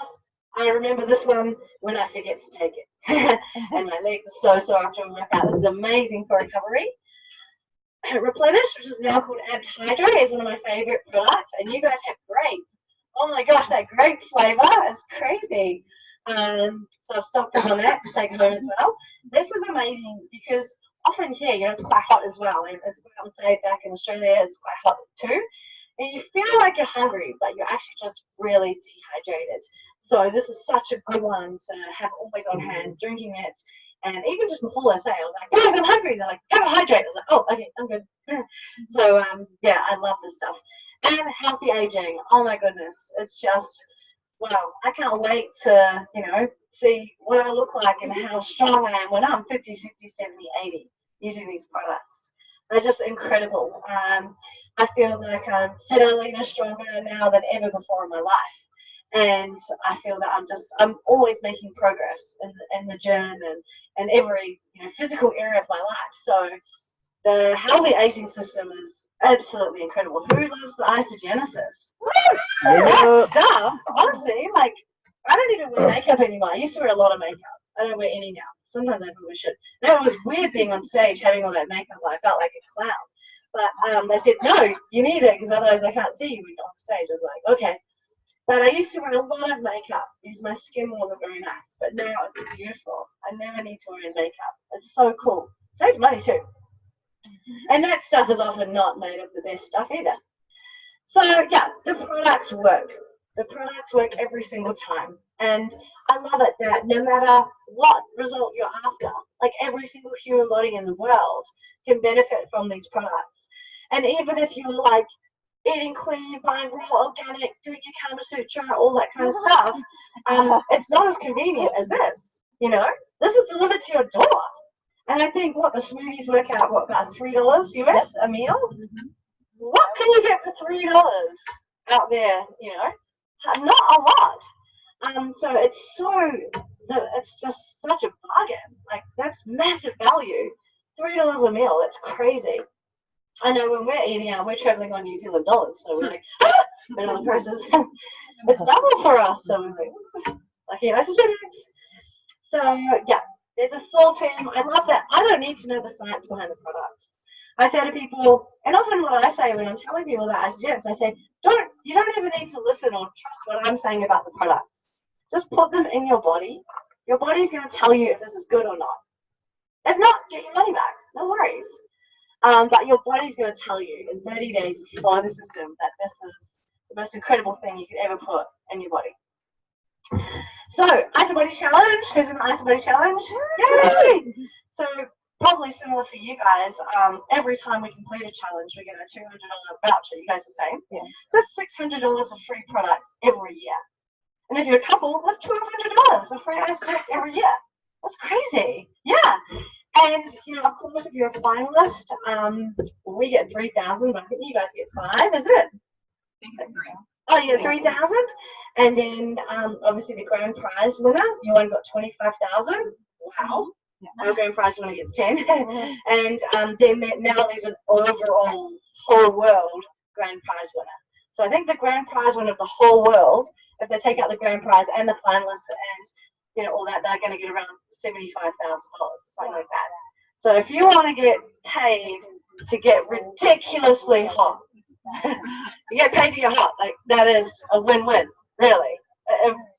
I remember this one when I forget to take it. And my legs are so sore after a workout. This is amazing for recovery. Replenish, which is now called Amped Hydro, is one of my favorite products. And you guys have grape. Oh my gosh, that grape flavor is crazy. So I've stocked up on that to take home as well. This is amazing because often here, it's quite hot as well. And as I would say back in Australia, it's quite hot too. And you feel like you're hungry, but you're actually just really dehydrated. So this is such a good one to have always on hand, drinking it. And even just before I say, I was like, guys, I'm hungry. They're like, go hydrate. I was like, oh, okay, I'm good. So yeah, I love this stuff. And healthy aging. Oh my goodness, it's just, wow. I can't wait to, see what I look like and how strong I am when I'm 50, 60, 70, 80 using these products. They're just incredible. I feel like I'm fitter, leaner, stronger now than ever before in my life. And I feel that I'm always making progress in the gym and every physical area of my life. So the healthy aging system is absolutely incredible. Who loves the Isagenix? That stuff, honestly, like I don't even wear makeup anymore. I used to wear a lot of makeup. I don't wear any now. Sometimes I probably should. That was weird being on stage having all that makeup. I felt like a clown. But they said, no, you need it because otherwise they can't see you when you're on stage. I was like, okay. But I used to wear a lot of makeup because my skin wasn't very nice. But now it's beautiful. I never need to wear makeup. It's so cool. Saves money too. And that stuff is often not made of the best stuff either. So yeah, the products work. The products work every single time. And I love it that no matter what result you're after, like every single human body in the world can benefit from these products. And even if you're like eating clean, buying raw, organic, doing your Kama Sutra, all that kind of stuff, it's not as convenient as this. This is delivered to your door. And I think the smoothies work out, about $3 US a meal? What can you get for $3 out there, Not a lot. So it's so it's just such a bargain. Like, that's massive value. $3 a meal, that's crazy. I know when we're eating out, we're traveling on New Zealand dollars, so we're like, but on the prices, it's double for us. So we're like, lucky Isagenix. So yeah, there's a full team. I love that. I don't need to know the science behind the products. I say to people, and often what I say when I'm telling people about Isagenix, I say, you don't even need to listen or trust what I'm saying about the products. Just put them in your body. Your body's going to tell you if this is good or not. If not, get your money back. No worries. But your body's going to tell you in 30 days if you follow the system that this is the most incredible thing you could ever put in your body. So, Ice Body Challenge. Who's in the Ice Body Challenge? Yay! So, probably similar for you guys. Every time we complete a challenge, we get a $200 voucher. You guys the same? Yeah. That's $600 of free product every year. And if you're a couple, that's $1,200 of free ice cream every year. That's crazy. Yeah. And, you know, of course, if you're a finalist, we get 3,000, but I think you guys get 5, is it? Oh, you get 3,000. And then, obviously, the grand prize winner, you only got 25,000. Wow. Our grand prize winner gets 10. And then now there's an overall whole world grand prize winner. So I think the grand prize winner of the whole world, if they take out the grand prize and the finalists and, you know, all that, they're going to get around $75,000, something like that. So if you want to get paid to get ridiculously hot, you get paid to get hot. Like, that is a win-win, really.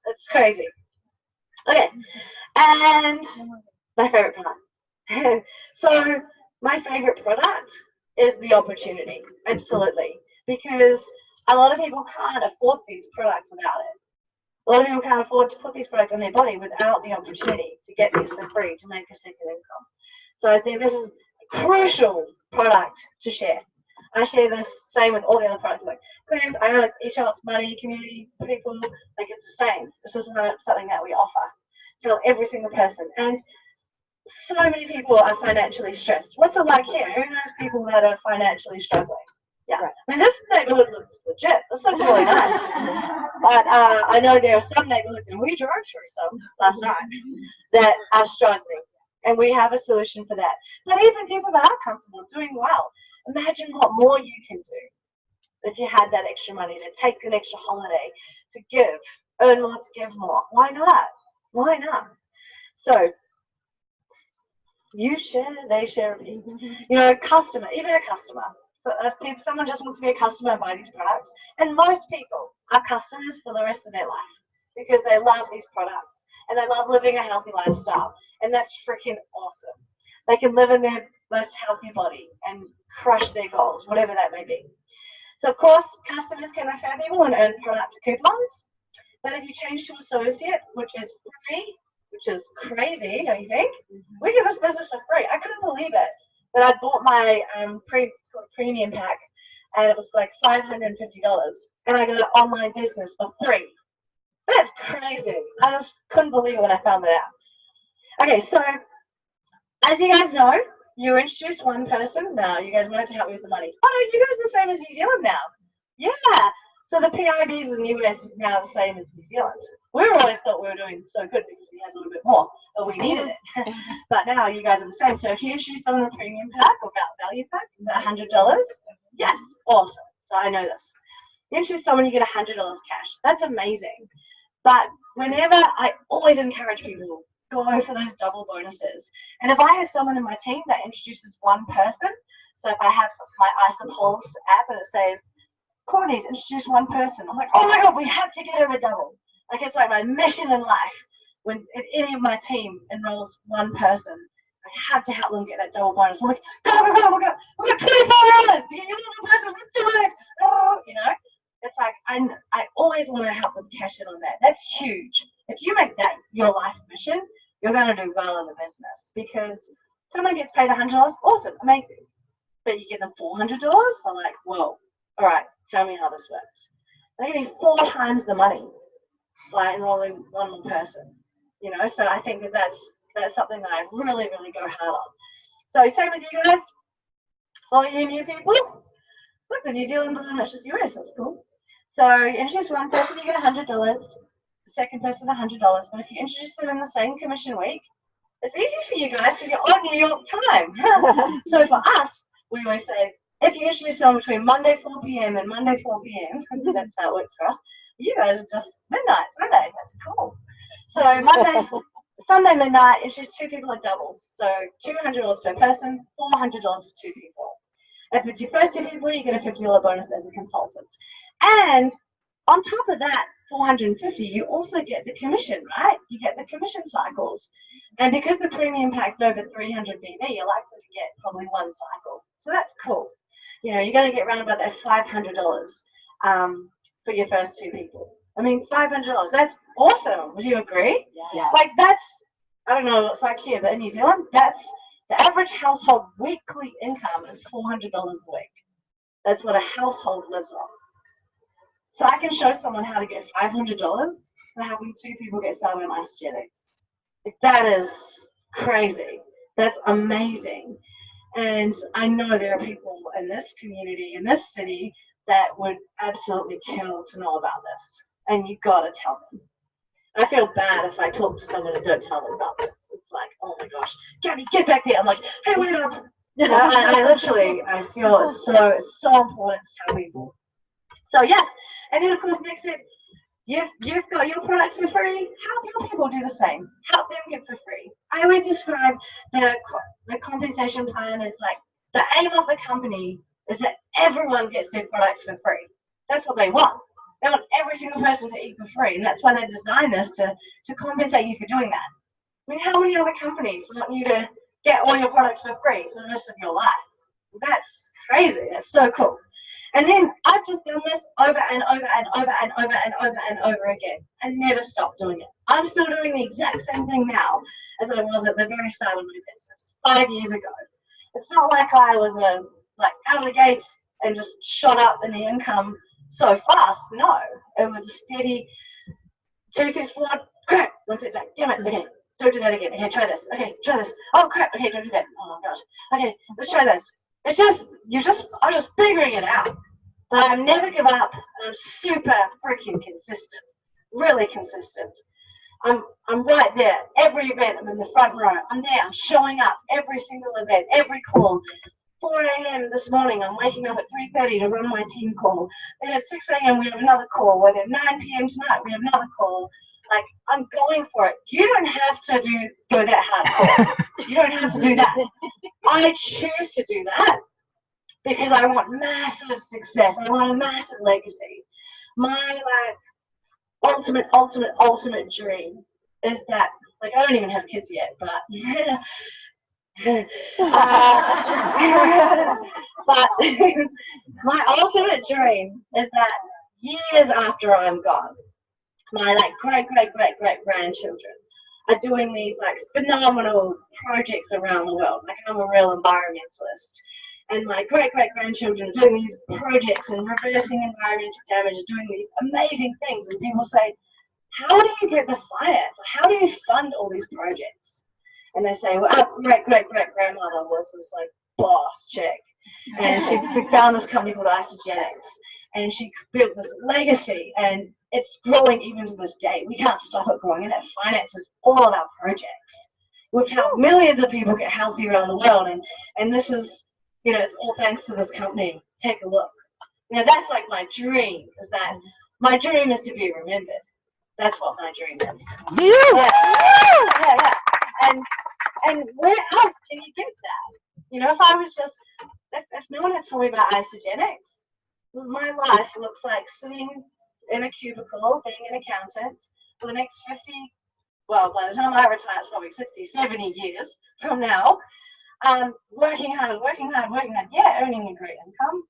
It's crazy. Okay, and my favorite part. So my favorite product is the opportunity, absolutely, because a lot of people can't afford these products without it. A lot of people can't afford to put these products in their body without the opportunity to get these for free, to make a second income. So I think this is a crucial product to share. I share this same with all the other products, like claims, I know, e-shops, money, community, people, like it's the same. It's just not something that we offer to every single person. And so many people are financially stressed. What's it like here? Who knows people that are financially struggling? Yeah, right. I mean, this neighborhood looks legit. This looks really nice. But I know there are some neighborhoods, and we drove through some last night, that are struggling. And we have a solution for that. But even people that are comfortable doing well, imagine what more you can do if you had that extra money to take an extra holiday, to give, earn more to give more. Why not? Why not? So, you share, they share. You know, a customer, even a customer. If someone just wants to be a customer and buy these products, and most people are customers for the rest of their life because they love these products and they love living a healthy lifestyle, and that's freaking awesome. They can live in their most healthy body and crush their goals, whatever that may be. So of course, customers can refer people and earn product coupons, but if you change to associate, which is free, which is crazy, don't you think? We get this business for free. I couldn't believe it. That I bought my premium pack, and it was like $550, and I got an online business for free. That's crazy. I just couldn't believe it when I found that out. Okay, so as you guys know, you introduce one person. Now you guys might have to help me with the money. Oh no, you guys are the same as New Zealand now. Yeah. So the PIBs in the US is now the same as New Zealand. We always thought we were doing so good because we had a little bit more, but we needed it. But now you guys are the same. So if you introduce someone a premium pack or value pack, is that $100? Yes, awesome. So I know this. You introduce someone, you get $100 cash. That's amazing. But whenever, I always encourage people, go for those double bonuses. And if I have someone in my team that introduces one person, so if I have my Isopulse app and it says, Courtney's introduced one person, I'm like, oh my God, we have to get her a double. Like, it's like my mission in life. When any of my team enrolls one person, I have to help them get that double bonus. I'm like, go, we got 24 hours to get you one person, let's do it. Oh, you know, it's like, I always want to help them cash in on that. That's huge. If you make that your life mission, you're going to do well in the business, because someone gets paid $100, awesome, amazing. But you give them $400, they're like, whoa, all right, tell me how this works. They're going to be 4 times the money by enrolling one more person, you know. So I think that's something that I really, really go hard on. So same with you guys, all you new people. Look, the New Zealand one, that's just US, that's cool. So introduce one person, you get $100. second person $100. But if you introduce them in the same commission week, it's easy for you guys because you're on New York time. So for us, we always say, if you introduce someone between Monday 4 p.m. and Monday 4 p.m., that's how it works for us, you guys are just midnight, Sunday. That's cool. So Sunday midnight, introduce 2 people at doubles. So $200 per person, $400 for 2 people. If it's your first 2 people, you get a $50 bonus as a consultant. And on top of that, $450, you also get the commission, right? You get the commission cycles. And because the premium pack's over 300 BB, you're likely to get probably 1 cycle. So that's cool. You know, you're going to get around about that $500 for your first 2 people. I mean, $500, that's awesome. Would you agree? Yeah. Like that's, I don't know what it's like here, but in New Zealand, that's the average household weekly income is $400 a week. That's what a household lives on. So I can show someone how to get $500 for helping 2 people get started on Isagenix. Like, that is crazy. That's amazing. And I know there are people in this community, in this city, that would absolutely kill to know about this. And you gotta tell them. I feel bad if I talk to someone and don't tell them about this. It's like, oh my gosh, Gabby, get back there. I'm like, hey, wait up. I literally, I feel it's so important to tell people. So yes, and then of course next step, you've got your products for free. Help your people do the same. Help them get for free. I always describe the compensation plan as like the aim of the company is that everyone gets their products for free. That's what they want. They want every single person to eat for free, and that's why they designed this to compensate you for doing that. I mean, how many other companies want you to get all your products for free for the rest of your life? That's crazy. That's so cool. And then I've just done this over and over and over and over and over and over again, and never stopped doing it. I'm still doing the exact same thing now as I was at the very start of my business 5 years ago. It's not like I was out of the gates and just shot up in the income so fast. No, it was a steady 2 steps forward, crap, 1 step back, damn it, okay, don't do that again, okay, try this, okay, try this, oh crap, okay, don't do that, oh my gosh, okay, let's try this. It's just, I'm just figuring it out. But I never give up, and I'm super freaking consistent, really consistent. I'm right there, every event, I'm in the front row, I'm there, I'm showing up, every single event, every call. 4 a.m. this morning, I'm waking up at 3:30 to run my team call. Then at 6 a.m. we have another call. Then at 9 p.m. tonight we have another call. Like, I'm going for it. You don't have to go that hardcore. You don't have to do that. I choose to do that because I want massive success. I want a massive legacy. My ultimate dream is that, like, I don't even have kids yet, but but my ultimate dream is that years after I'm gone, my great grandchildren are doing these phenomenal projects around the world. Like, I'm a real environmentalist, and my great grandchildren are doing these projects and reversing environmental damage, doing these amazing things, and people say, how do you get the finance? How do you fund all these projects? And they say, well, our great grandmother was this boss chick, and she found this company called Isagenix, and she built this legacy, and it's growing even to this day. We can't stop it growing, and it finances all of our projects. We've helped millions of people get healthy around the world, and this is, it's all thanks to this company. Take a look. That's like my dream. My dream is to be remembered. That's what my dream is. Yeah. And where else can you get that? If I was just, if no one had told me about Isagenix, my life looks like sitting in a cubicle, being an accountant for the next 50, well, by the time I retire, it's probably 60, 70 years from now, working hard, yeah, earning a great income,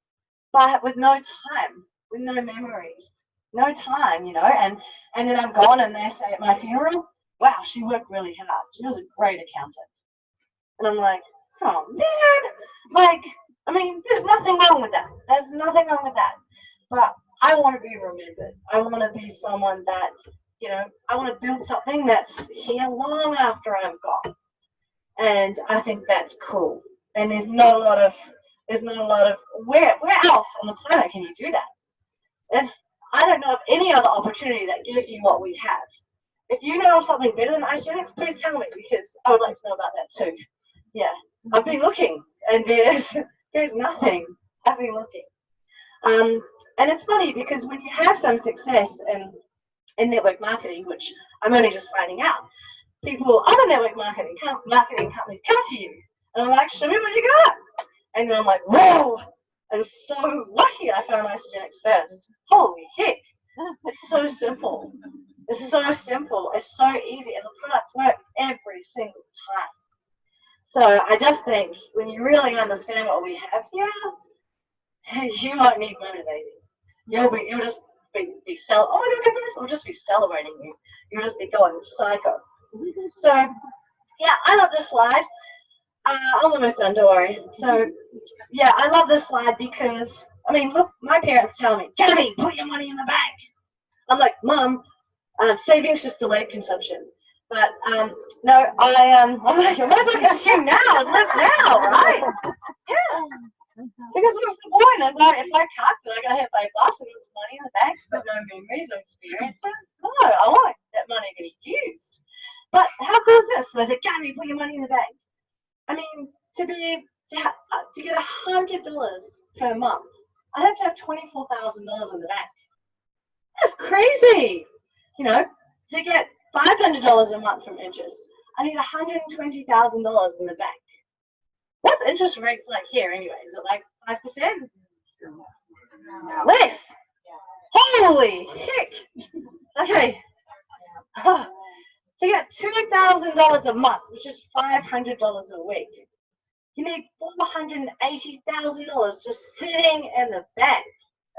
but with no time, with no memories, no time, and then I'm gone, and they say at my funeral, wow, she worked really hard. She was a great accountant. And I'm like, oh man, there's nothing wrong with that. There's nothing wrong with that. But I want to be remembered. I want to be someone that, I want to build something that's here long after I'm gone. And I think that's cool. And there's not a lot of, where else on the planet can you do that? I don't know of any other opportunity that gives you what we have. If you know of something better than Isagenix, please tell me, because I would like to know about that too. Yeah, I've been looking, and there's nothing. I've been looking. And it's funny because when you have some success in network marketing, which I'm only just finding out, other network marketing companies come to you, and I'm like, show me what you got. And then I'm like, whoa, I'm so lucky I found Isagenix first. Holy heck, it's so simple. It's so simple. It's so easy, and the products work every single time. So I just think when you really understand what we have here, you won't need motivating. You'll just be oh my God, we'll just be celebrating you. You'll just be going psycho. So yeah, I love this slide. I'm almost done, don't worry. So yeah, I love this slide because I mean, look, my parents tell me, Gabby, put your money in the bank. I'm like, Mom, savings just delayed consumption. But no, I'm like, I might as well consume now and live now, right? Yeah. Because what's the point? If I can't, then I gotta have my boss and it's money in the bank, but no memories or experiences. No, I want that money to be used. But how cool is this? So I said, Gabby, put your money in the bank. I mean, to get $100 per month, I have to have $24,000 in the bank. That's crazy. You know, to get $500 a month from interest, I need $120,000 in the bank. What's interest rates like here anyway? Is it like 5%? Less. Holy heck. Okay. To get $2,000 a month, which is $500 a week, you need $480,000 just sitting in the bank.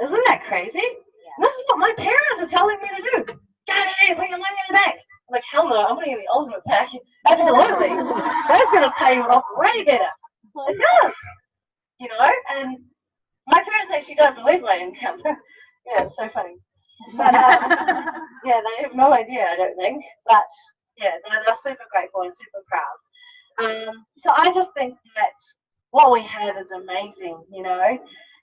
Isn't that crazy? Yeah. This is what my parents are telling me to do. Gabby, put your money in the bank. I'm like, hell no, I'm putting in the ultimate pack. Absolutely. That's going to pay you off way better. It does. You know, and my parents actually don't believe my income. Yeah, it's so funny. But yeah, they have no idea, I don't think. But yeah, they're super grateful and super proud. So I just think that what we have is amazing, you know.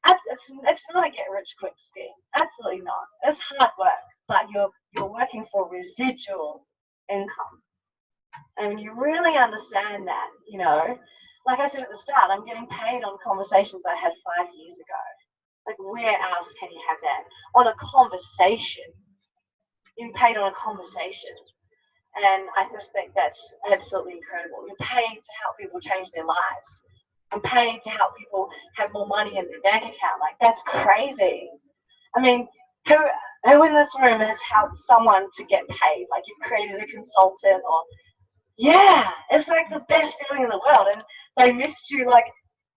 It's not a get rich quick scheme. Absolutely not. It's hard work, but you're working for residual income. And when you really understand that, you know, like I said at the start, I'm getting paid on conversations I had 5 years ago. Like, where else can you have that? On a conversation. You're paid on a conversation. And I just think that's absolutely incredible. You're paid to help people change their lives. I'm paid to help people have more money in their bank account. Like, that's crazy. I mean, who in this room has helped someone to get paid? Like, you've created a consultant or, yeah, it's like the best feeling in the world. And they missed you, like,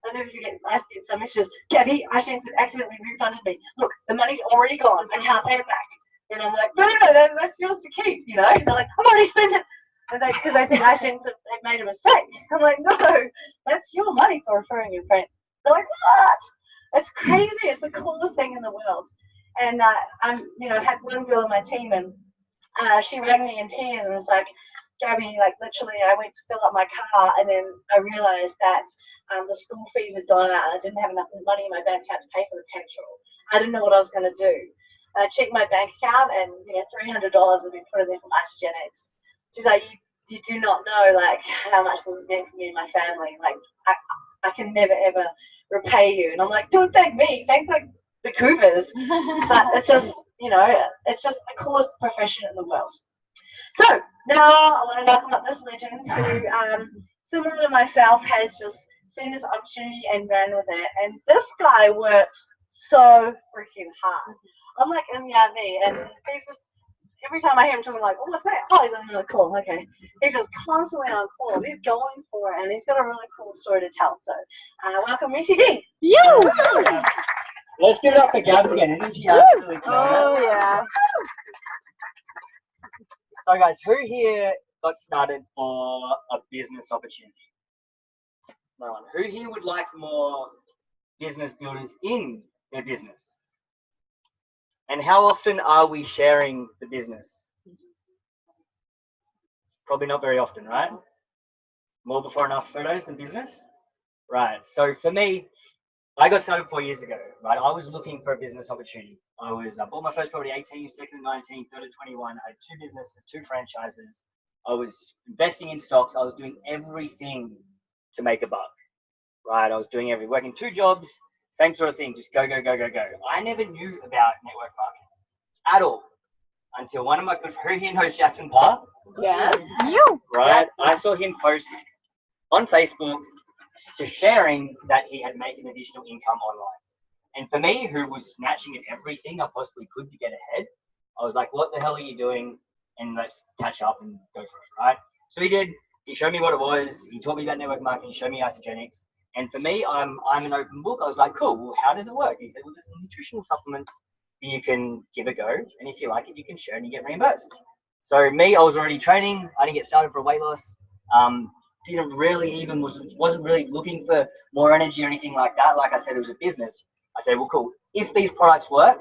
I'll never forget last year, some messages, Gabby, Isagenix accidentally refunded me. Look, the money's already gone. I can't pay it back. And I'm like, no, that's yours to keep, you know? And they're like, I've already spent it. And because they think Isagenix have made a mistake. I'm like, no, that's your money for referring your friend. They're like, what? It's crazy. It's the coolest thing in the world. And I had one girl on my team, and she rang me in tears and was like, Gabby, like literally, I went to fill up my car, and then I realized that the school fees had gone out, and I didn't have enough money in my bank account to pay for the petrol. I didn't know what I was going to do. I checked my bank account, and $300 had been put in there from Isagenix. She's like, you do not know like how much this has been for me and my family. Like, I can never ever repay you. And I'm like, don't thank me, thank like the Coopers. But it's just, it's just the coolest profession in the world. So now I want to welcome up this legend who, similar to myself, has just seen this opportunity and ran with it. And this guy works so freaking hard. I'm like in the RV, and he's just, every time I hear him talking, like, oh, what's that? Oh, he's on another call. Okay. He's just constantly on call. He's going for it, and he's got a really cool story to tell. So welcome, Reese Deane. You! Let's give it up for Gabs again. Isn't she absolutely cute? Oh, yeah. So guys, who here got started for a business opportunity? No one. Who here would like more business builders in their business? And how often are we sharing the business? Probably not very often, right? More before enough photos than business? Right. So for me, I got started 4 years ago, right? I was looking for a business opportunity. I bought my first property 18, second at 19, third at 21. I had 2 businesses, 2 franchises. I was investing in stocks. I was doing everything to make a buck, right? I was doing working 2 jobs, same sort of thing, just go, go, go, go, go. I never knew about network marketing at all until one of my good friends, he knows Jackson Parr. Yeah. You. Right? I saw him post on Facebook sharing that he had made an additional income online. And for me, who was snatching at everything I possibly could to get ahead, I was like, what the hell are you doing? And let's catch up and go for it, right? So he did. He showed me what it was. He taught me about network marketing. He showed me Isagenix. And for me, I'm an open book. I was like, cool, well, how does it work? He said, well, there's some nutritional supplements that you can give a go. And if you like it, you can share and you get reimbursed. So me, I was already training. I didn't get started for weight loss. Didn't really even, wasn't really looking for more energy or anything like that. Like I said, it was a business. I said, well, cool. If these products work,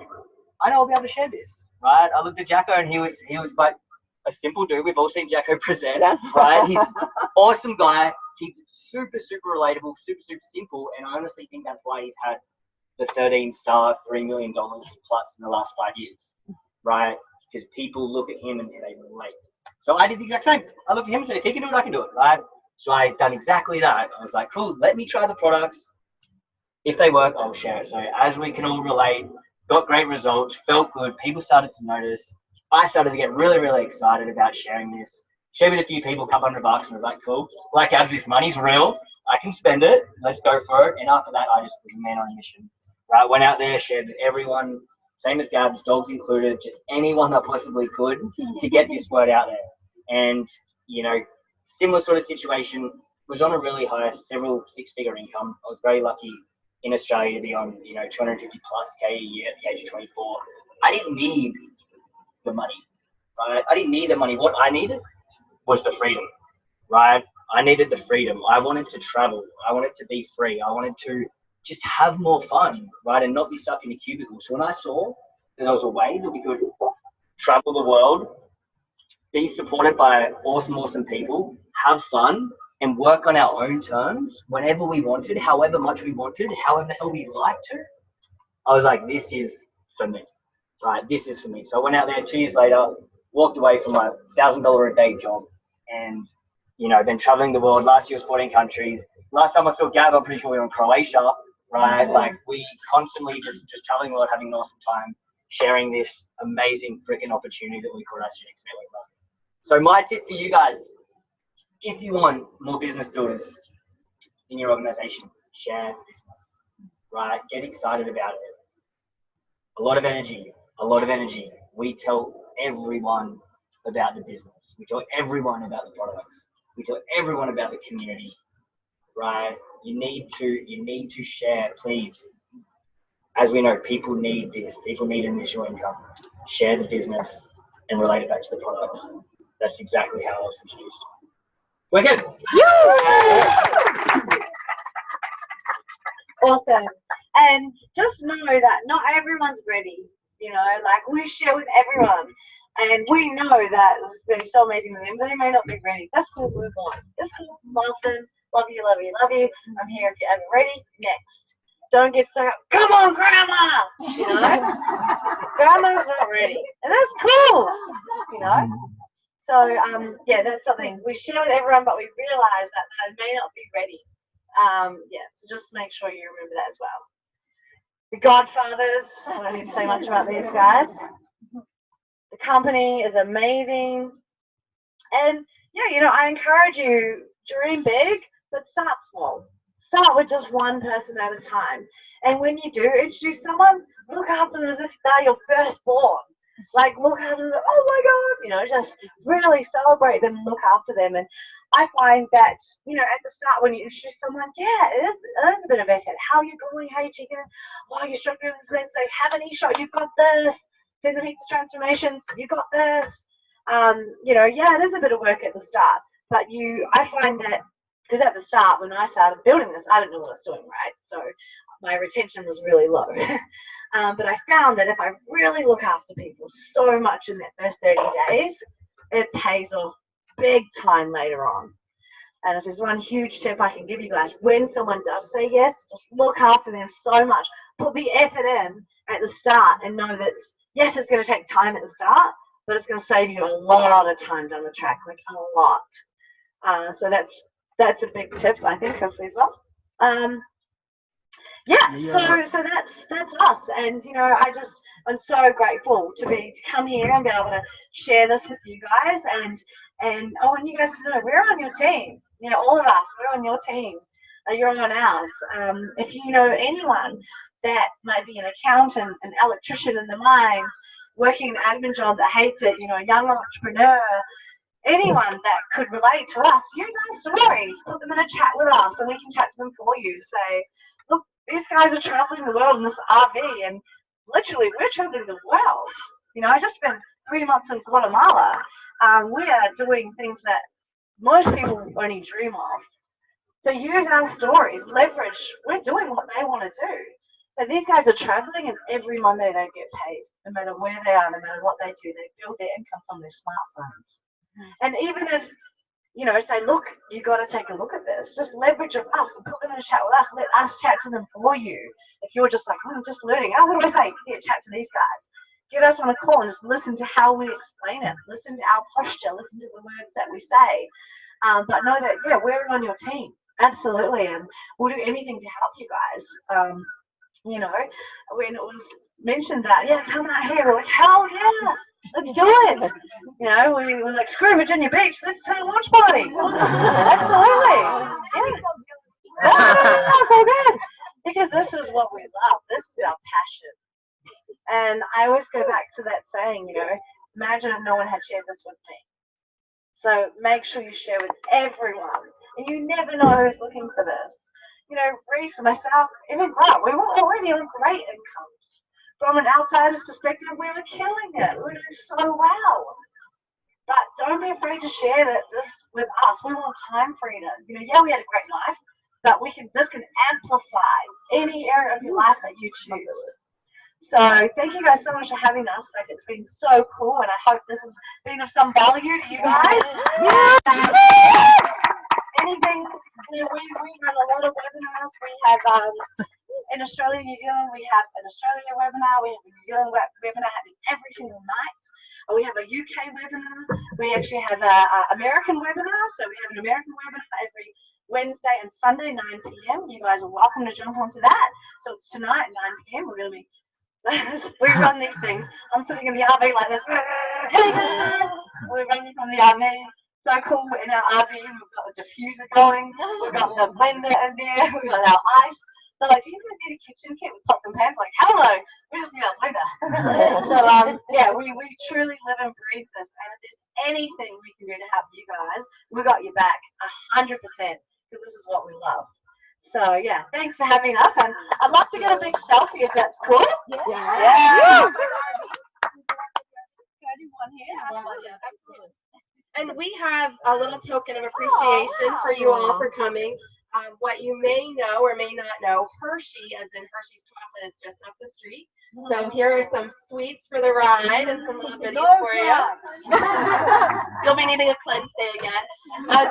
I know I'll be able to share this, right? I looked at Jacko and he was quite a simple dude. We've all seen Jacko present, right? He's an awesome guy. He's super, super relatable, super, super simple. And I honestly think that's why he's had the 13-star, $3 million plus in the last 5 years, right? Because people look at him and they relate. So I did the exact same. I looked at him and said, if he can do it, I can do it, right? So I done exactly that. I was like, cool, let me try the products. If they work, I'll share it. So as we can all relate, got great results, felt good, people started to notice. I started to get really, really excited about sharing this. Shared with a few people, a couple $100, and I was like, cool, like as this money's real, I can spend it, let's go for it. And after that, I just was a man on a mission. Right, went out there, shared with everyone, same as Gabs, dogs included, just anyone I possibly could to get this word out there. And, you know, similar sort of situation, was on a really high, several 6-figure income. I was very lucky in Australia to be on, 250 plus K a year at the age of 24. I didn't need the money, right? I didn't need the money. What I needed was the freedom, right? I needed the freedom. I wanted to travel. I wanted to be free. I wanted to just have more fun, right? And not be stuck in a cubicle. So when I saw that there was a way that we could travel the world, be supported by awesome, awesome people, have fun, and work on our own terms whenever we wanted, however much we wanted, however the hell we liked to, I was like, this is for me, right? This is for me. So I went out there 2 years later, walked away from my $1,000 a day job, and been traveling the world. Last year was 14 countries. Last time I saw Gab, I'm pretty sure we were in Croatia, right? Like we constantly just traveling the world, having an awesome time, sharing this amazing freaking opportunity that we call Isagenix Network Marketing. So my tip for you guys, if you want more business builders in your organization, share the business, right? Get excited about it. A lot of energy. We tell everyone about the business. We tell everyone about the products. We tell everyone about the community, right? You need to share, please. As we know, people need this. People need initial income. Share the business and relate it back to the products. That's exactly how I was introduced. We're good. Awesome. And just know that not everyone's ready. Like we share with everyone. And we know that they're so amazing with them, but they may not be ready. That's cool, move on. That's cool. Love them. Love you, love you, love you. I'm here if you're ever ready. Next. Don't get so, come on, Grandma! Grandma's not ready. And that's cool. So, that's something we share with everyone, but we realize that they may not be ready. So just make sure you remember that as well. The Godfathers, I don't need to say much about these guys. The company is amazing. And, I encourage you, dream big, but start small. Start with just one person at a time. And when you do introduce someone, look after them as if they're your firstborn. Like, look after them, oh my God, just really celebrate them and look after them. And I find that, at the start when you introduce someone, it is a bit of effort. How are you going? How are you chicken? Oh, you're struggling with Glenn, so have an e-shot, you've got this. Send them heaps of transformations, you got this. It is a bit of work at the start. But I find that, because at the start, when I started building this, I didn't know what I was doing, right? So my retention was really low. But I found that if I really look after people so much in that first 30 days, it pays off big time later on. And if there's one huge tip I can give you guys, when someone does say yes, just look after them so much. Put the effort in at the start and know that, yes, it's going to take time at the start, but it's going to save you a lot of time down the track, like a lot. So that's a big tip, I think, hopefully as well. So that's us, and I'm so grateful to come here and be able to share this with you guys, and I want you guys to know we're on your team. All of us, we're on your team. You're on ours. If you know anyone that might be an accountant, an electrician in the mines, working an admin job that hates it, a young entrepreneur, anyone that could relate to us, use our stories, put them in a chat with us, and we can chat to them for you. Say, look, these guys are traveling the world in this RV, and literally we're traveling the world. I just spent 3 months in Guatemala. We are doing things that most people only dream of. So use our stories, leverage. We're doing what they want to do. So these guys are traveling, and every Monday they get paid, no matter where they are, no matter what they do. They build their income from their smartphones. And even if, say, look, you got to take a look at this. Just leverage of us and put them in a chat with us. Let us chat to them for you. If you're just like, I'm just learning. What do I say? Yeah, chat to these guys. Get us on a call and just listen to how we explain it. Listen to our posture. Listen to the words that we say. But know that, we're on your team. Absolutely. And we'll do anything to help you guys. When it was mentioned that, come out here, we're like, hell yeah, let's do it. We were like, screw Virginia Beach, let's have a launch party. Absolutely. Yeah. So good. Because this is what we love. This is our passion. And I always go back to that saying, imagine if no one had shared this with me. So make sure you share with everyone. And you never know who's looking for this. Reese, myself, even Grant, we were already on great incomes. From an outsider's perspective, we were killing it. We were doing so well. But don't be afraid to share this with us. We want time freedom. We had a great life, but this can amplify any area of your life that you choose. So thank you guys so much for having us. It's been so cool, and I hope this has been of some value to you guys. Anything, we run a lot of webinars. We have in Australia, New Zealand, we have an Australia webinar. We have a New Zealand webinar happening every single night. We have a UK webinar. We actually have an American webinar. So we have an American webinar every Wednesday and Sunday, 9 p.m. You guys are welcome to jump onto that. So it's tonight, 9 p.m. We're going to be we run these things. I'm sitting in the RV like this. We're running from the RV. So cool. In our RV, we've got the diffuser going. We've got the blender in there. We've got our ice. So like, do you guys need a kitchen kit with pots and pans? Like, hell no. We just need our blender. So we truly live and breathe this. And if there's anything we can do to help you guys, we got your back 100%. Because this is what we love. So yeah, thanks for having us, and I'd love to get a big selfie if that's cool. Yeah. And we have a little token of appreciation for you all for coming. What you may know or may not know, Hershey, as in Hershey's chocolate, is just up the street. So here are some sweets for the ride and some little goodies for you. You'll be needing a cleanse day again.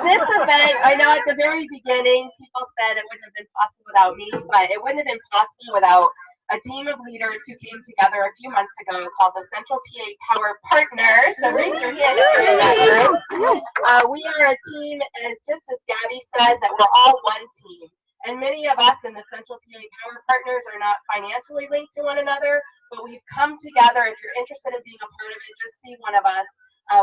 This event, I know at the very beginning, people said it wouldn't have been possible without me, but it wouldn't have been possible without a team of leaders who came together a few months ago called the Central PA Power Partners. So raise your hand if you're in that group. We are a team, and just as Gabby said, that we're all one team. And many of us in the Central PA Power Partners are not financially linked to one another, but we've come together. If you're interested in being a part of it, just see one of us.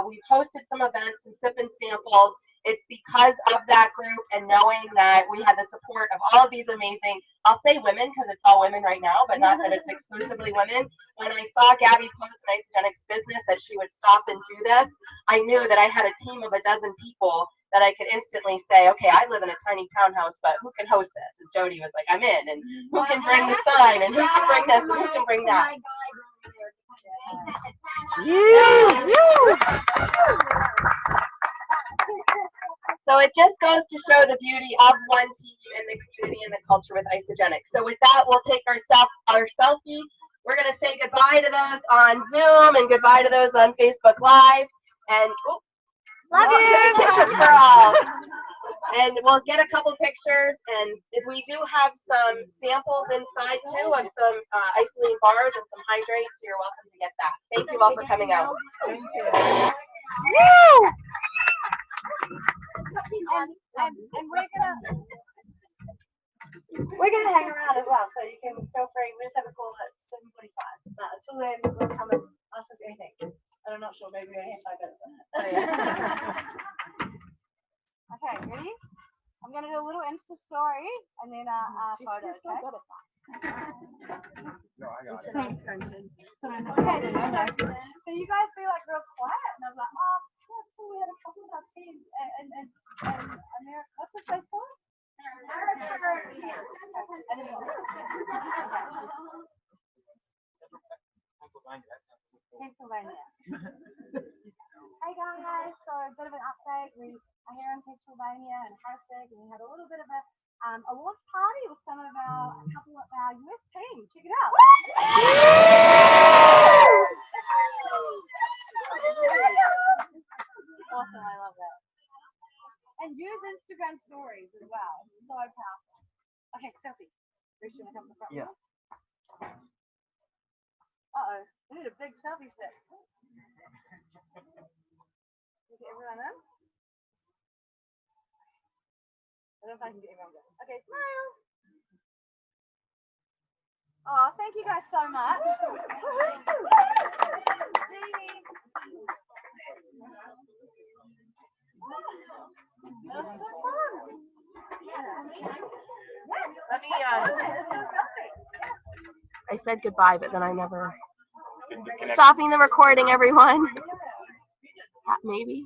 We've hosted some events and sip and samples. It's because of that group and knowing that we had the support of all of these amazing, I'll say women because it's all women right now, but not that it's exclusively women. When I saw Gabby post an Isagenix business that she would stop and do this, I knew that I had a team of 12 people that I could instantly say, okay, I live in a tiny townhouse, but who can host this? And Jody was like, I'm in. And who can bring the sign? And who can bring this? And who can bring that? So it just goes to show the beauty of one team and the community and the culture with Isagenix. So with that, we'll take our selfie. We're going to say goodbye to those on Zoom and goodbye to those on Facebook Live. And Love Well, you. Kitty kisses for all. And we'll get a couple pictures, and if we do have some samples inside too of some isoline bars and some hydrates, you're welcome to get that. Thank you all for coming out. Thank you. Woo! And We're gonna hang around as well, so you can feel free. We just have a call at 7:45. But until then, just come and ask us anything. And I'm not sure, maybe we're gonna have 5 minutes. Okay, ready? I'm gonna do a little Insta story and then a photo. Okay. No, I got it. Thanks, Quentin. Okay, so you guys be like real quiet, and I was like, oh, yeah, so we had a couple of our teams and America. What's this place called? Harrisburg. Yes. Pennsylvania. Hey guys, so a bit of an update. We are here in Pennsylvania and Harrisburg, and we had a little bit of a launch party with some of a couple of our US team. Check it out. Awesome, I love that. And use Instagram stories as well. It's so powerful. Okay, selfie. Bruce, you want to come to the front? Yeah. Uh-oh, we need a big selfie stick. Get everyone in? I don't know if I can get everyone going. Okay, smile. Oh, thank you guys so much. That was so fun. Let me, I said goodbye, but then I never. Stopping the recording, everyone. Maybe.